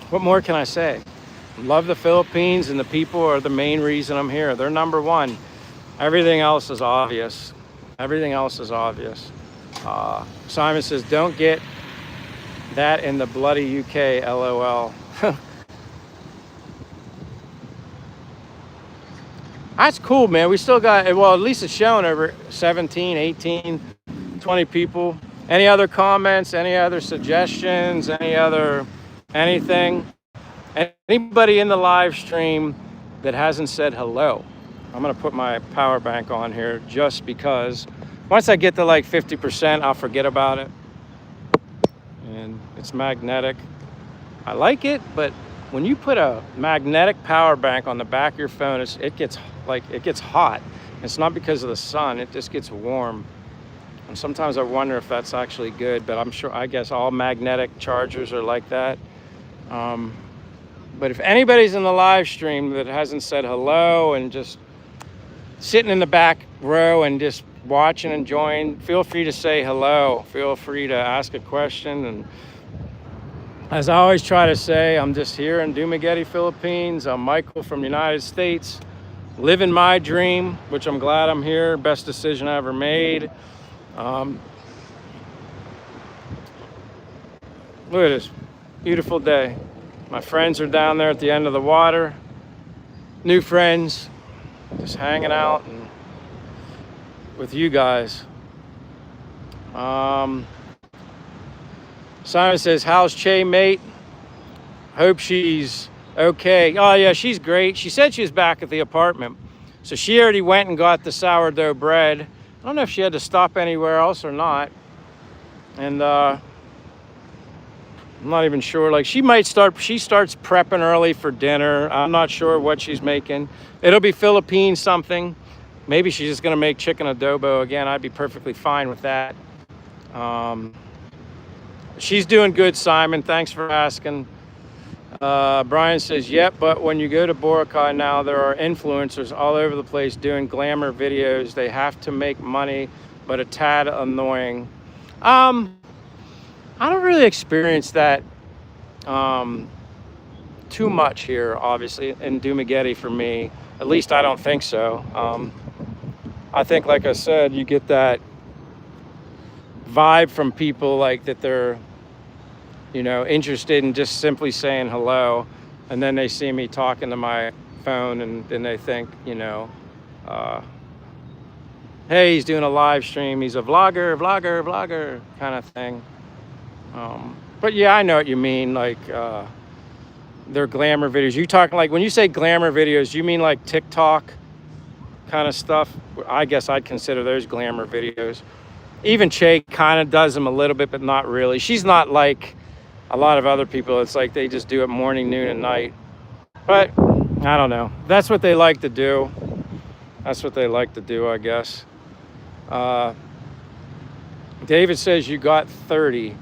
What more can I say? Love the Philippines, and the people are the main reason I'm here. They're number one. Everything else is obvious. Everything else is obvious. Simon says, don't get that in the bloody UK, LOL. That's cool, man. We still got, well, at least it's showing over 17, 18, 20 people. Any other comments? Any other suggestions? Anything? Anybody in the live stream that hasn't said hello? I'm gonna put my power bank on here just because once I get to like 50%, I'll forget about it. And it's magnetic. I like it, but when you put a magnetic power bank on the back of your phone, it gets hot. It's not because of the sun, it just gets warm. And sometimes I wonder if that's actually good, but I guess all magnetic chargers are like that. But if anybody's in the live stream that hasn't said hello and just sitting in the back row and just watching and enjoying, feel free to say hello. Feel free to ask a question. And As I always try to say, I'm just here in Dumaguete, Philippines. I'm Michael from the United States, living my dream, which I'm glad I'm here. Best decision I ever made. Look at this beautiful day. My friends are down there at the end of the water. New friends, just hanging out and with you guys. Simon says, how's Che, mate? Hope she's okay. Oh yeah, she's great. She said she was back at the apartment. So she already went and got the sourdough bread. I don't know if she had to stop anywhere else or not. And I'm not even sure. Like she starts prepping early for dinner. I'm not sure what she's making. It'll be Philippine something. Maybe she's just gonna make chicken adobo again. I'd be perfectly fine with that. She's doing good, Simon. Thanks for asking. Brian says, yep, but when you go to Boracay now, there are influencers all over the place doing glamour videos. They have to make money, but a tad annoying. I don't really experience that too much here, obviously, in Dumaguete for me. At least I don't think so. I think, like I said, you get that vibe from people like that they're, you know, interested in just simply saying hello, and then they see me talking to my phone and then they think, you know, hey, he's doing a live stream, he's a vlogger kind of thing. But yeah, I know what you mean, like they're glamour videos. You talking like, when you say glamour videos, you mean like TikTok kind of stuff? I guess I'd consider those glamour videos. Even Che kind of does them a little bit, but not really. She's not like a lot of other people. It's like they just do it morning, noon, and night. But I don't know. That's what they like to do. That's what they like to do, I guess. David says you got 30.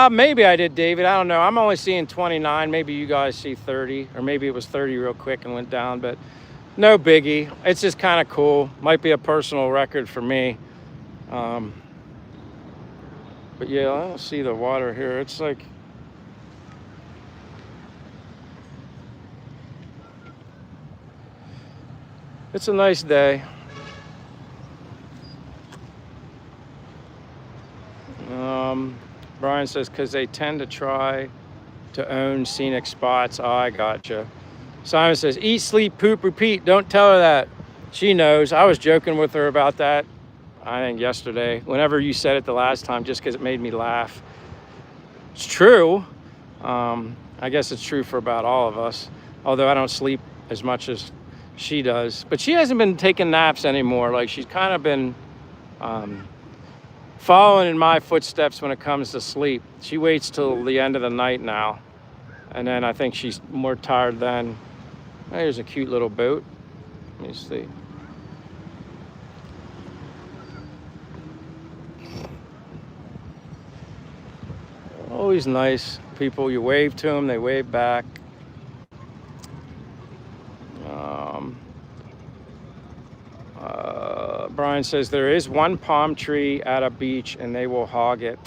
Maybe I did, David. I don't know. I'm only seeing 29. Maybe you guys see 30, or maybe it was 30 real quick and went down, but no biggie. It's just kind of cool. Might be a personal record for me. But yeah, I don't see the water here. It's like, it's a nice day. Brian says, because they tend to try to own scenic spots. Oh, I gotcha. Simon says, eat, sleep, poop, repeat. Don't tell her that. She knows. I was joking with her about that, I think yesterday, whenever you said it the last time, just because it made me laugh. It's true. I guess it's true for about all of us, although I don't sleep as much as she does. But she hasn't been taking naps anymore. Like, she's kind of been following in my footsteps when it comes to sleep. She waits till the end of the night now, and then I think she's more tired then. There's a cute little boat. Let me see. Always nice people. You wave to them, they wave back. Brian says there is one palm tree at a beach and they will hog it.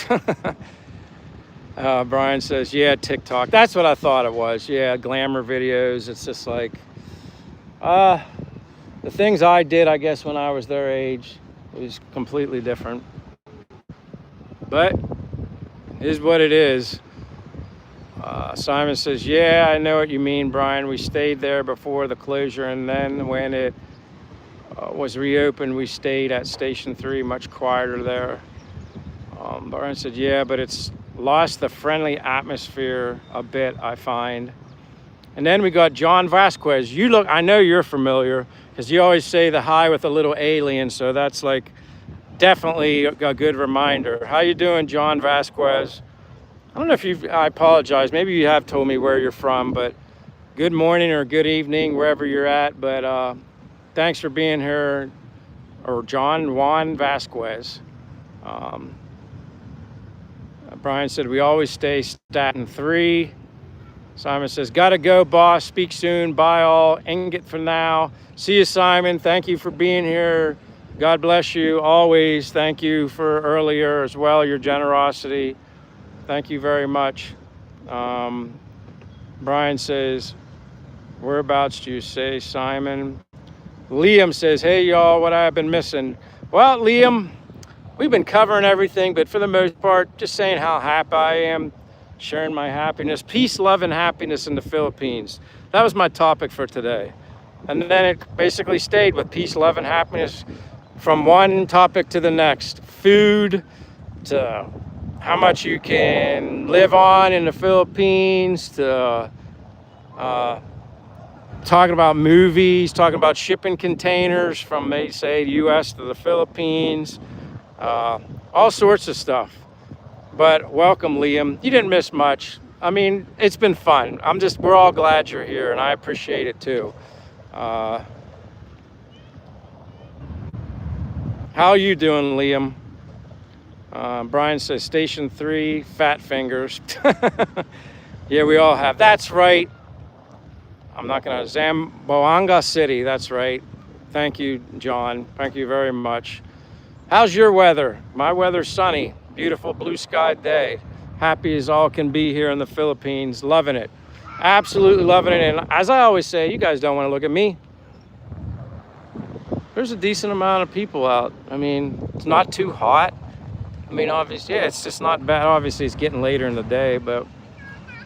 Brian says, yeah, TikTok. That's what I thought it was. Yeah, glamour videos. It's just like the things I did, I guess, when I was their age was completely different. But it is what it is. Simon says, yeah, I know what you mean, Brian. We stayed there before the closure, and then when it was reopened, we stayed at Station 3, much quieter there. Brian said, yeah, but it's lost the friendly atmosphere a bit, I find. And then we got John Vasquez. You look, I know you're familiar, because you always say the hi with a little alien, so that's like definitely a good reminder. How you doing, John Vasquez? I don't know if I apologize, maybe you have told me where you're from, but good morning or good evening, wherever you're at. But thanks for being here, or Juan Vasquez. Brian said, we always stay Staten 3. Simon says, gotta go, boss. Speak soon. Bye all. Ingot for now. See you, Simon. Thank you for being here. God bless you always. Thank you for earlier as well, your generosity. Thank you very much. Brian says, whereabouts do you say, Simon? Liam says, hey y'all, what I've been missing. Well, Liam, we've been covering everything, but for the most part, just saying how happy I am, sharing my happiness, peace, love, and happiness in the Philippines. That was my topic for today. And then it basically stayed with peace, love, and happiness from one topic to the next. Food, to how much you can live on in the Philippines, to talking about movies, talking about shipping containers from, say, the US to the Philippines, all sorts of stuff. But welcome, Liam. You didn't miss much. I mean, it's been fun. We're all glad you're here, and I appreciate it too. How are you doing, Liam? Brian says, Station 3, fat fingers. Yeah, we all have. That's right. I'm not going to. Zamboanga City, that's right. Thank you, John. Thank you very much. How's your weather? My weather's sunny. Beautiful blue sky day. Happy as all can be here in the Philippines. Loving it. Absolutely loving it. And as I always say, you guys don't want to look at me. There's a decent amount of people out. I mean, it's not too hot. I mean, obviously, yeah, it's just not bad. Obviously, it's getting later in the day, but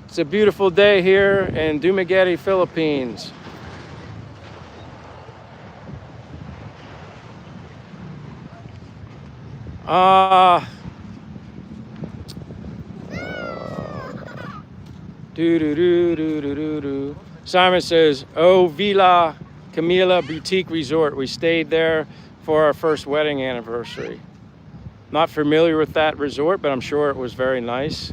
it's a beautiful day here in Dumaguete, Philippines. Simon says, oh, Villa Camila Boutique Resort. We stayed there for our first wedding anniversary. Not familiar with that resort, but I'm sure it was very nice.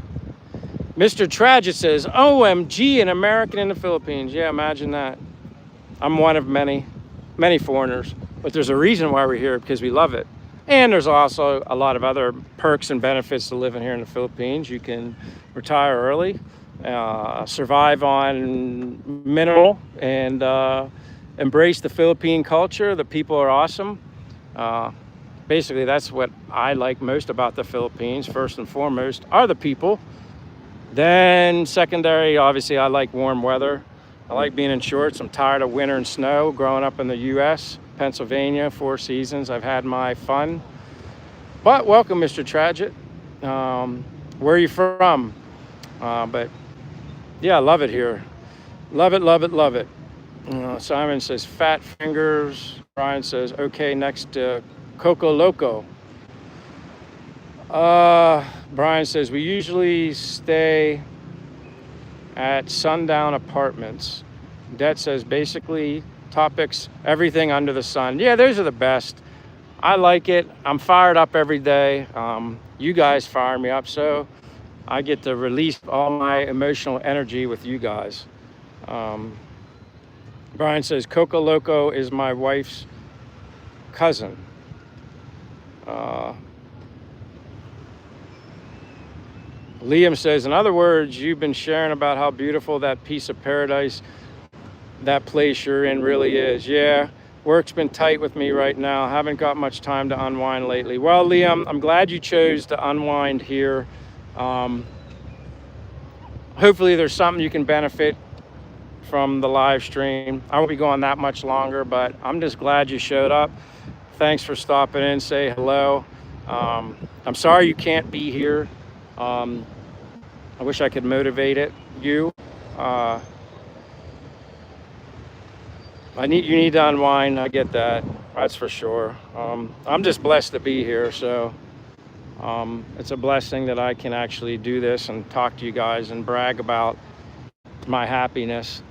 Mr. Tragic says, OMG, an American in the Philippines. Yeah, imagine that. I'm one of many foreigners, but there's a reason why we're here, because we love it. And there's also a lot of other perks and benefits to living here in the Philippines. You can retire early, survive on minimal, and embrace the Philippine culture. The people are awesome. Basically, that's what I like most about the Philippines. First and foremost are the people. Then secondary, obviously, I like warm weather. I like being in shorts. I'm tired of winter and snow. Growing up in the US, Pennsylvania, 4 seasons, I've had my fun. But welcome, Mr. Tragic. Where are you from? But yeah, I love it here. Love it, love it, love it. Simon says, fat fingers. Brian says, okay, next to Coco Loco. Brian says, we usually stay at Sundown Apartments. Det says, basically, topics, everything under the sun. Yeah, those are the best. I like it. I'm fired up every day. You guys fire me up, so I get to release all my emotional energy with you guys. Brian says, Coco Loco is my wife's cousin. Liam says, in other words, you've been sharing about how beautiful that piece of paradise, that place you're in really is. Yeah, work's been tight with me right now. Haven't got much time to unwind lately. Well, Liam, I'm glad you chose to unwind here. Hopefully there's something you can benefit from the live stream. I won't be going that much longer, but I'm just glad you showed up. Thanks for stopping in, say hello. I'm sorry you can't be here. I wish I could motivate you. You need to unwind. I get that. That's for sure. I'm just blessed to be here. So it's a blessing that I can actually do this and talk to you guys and brag about my happiness.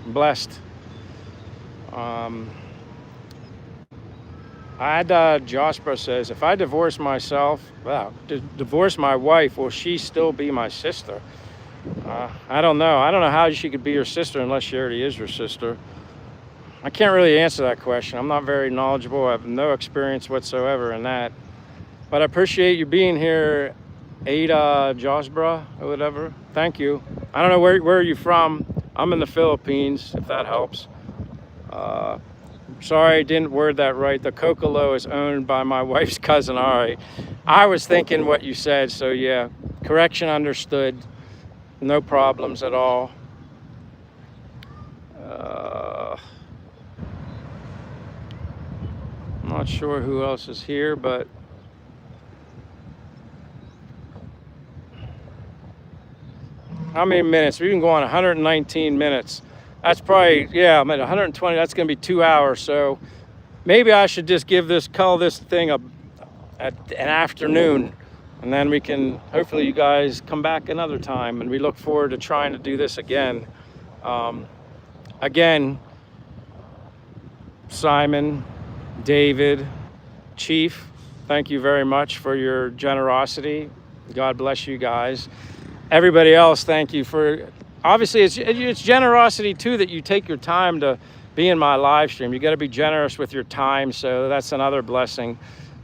Blessed. Joshua says, if I divorce myself, divorce my wife, will she still be my sister? I don't know. I don't know how she could be your sister unless she already is your sister. I can't really answer that question. I'm not very knowledgeable. I have no experience whatsoever in that. But I appreciate you being here, Ada Josbra or whatever. Thank you. I don't know where are you from. I'm in the Philippines, if that helps. Sorry, I didn't word that right. The Cocolo is owned by my wife's cousin. All right. I was thinking what you said. So yeah, Correction understood. No problems at all. I'm not sure who else is here, but how many minutes? We've been going 119 minutes. That's probably, yeah, I'm at 120. That's going to be 2 hours. So maybe I should just call this thing an afternoon, and then we can, hopefully you guys come back another time, and we look forward to trying to do this again. Again, Simon, David, Chief, thank you very much for your generosity. God bless you guys. Everybody else, thank you for, obviously it's generosity too that you take your time to be in my live stream. You got to be generous with your time, so that's another blessing.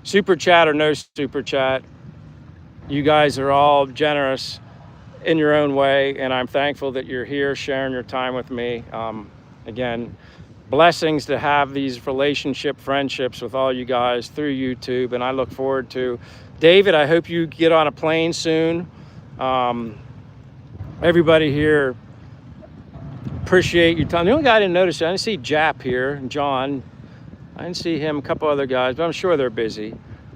Super chat or no super chat, you guys are all generous in your own way, and I'm thankful that you're here sharing your time with me. Again, blessings to have these friendships with all you guys through YouTube, and I look forward to, David, I hope you get on a plane soon. Everybody here, appreciate your time. The only guy I didn't notice, I didn't see Jap here, John. I didn't see him, a couple other guys, but I'm sure they're busy.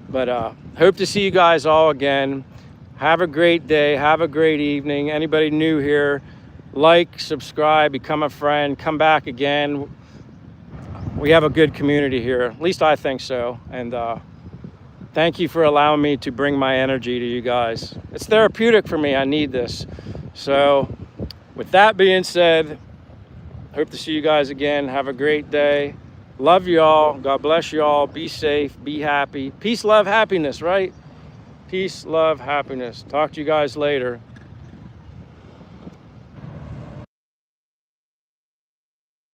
But hope to see you guys all again. Have a great day, have a great evening. Anybody new here, like, subscribe, become a friend, come back again. We have a good community here, at least I think so. And thank you for allowing me to bring my energy to you guys. It's therapeutic for me, I need this. So with that being said, hope to see you guys again. Have a great day. Love you all. God bless you all. Be safe, be happy. Peace, love, happiness, right? Peace, love, happiness. Talk to you guys later.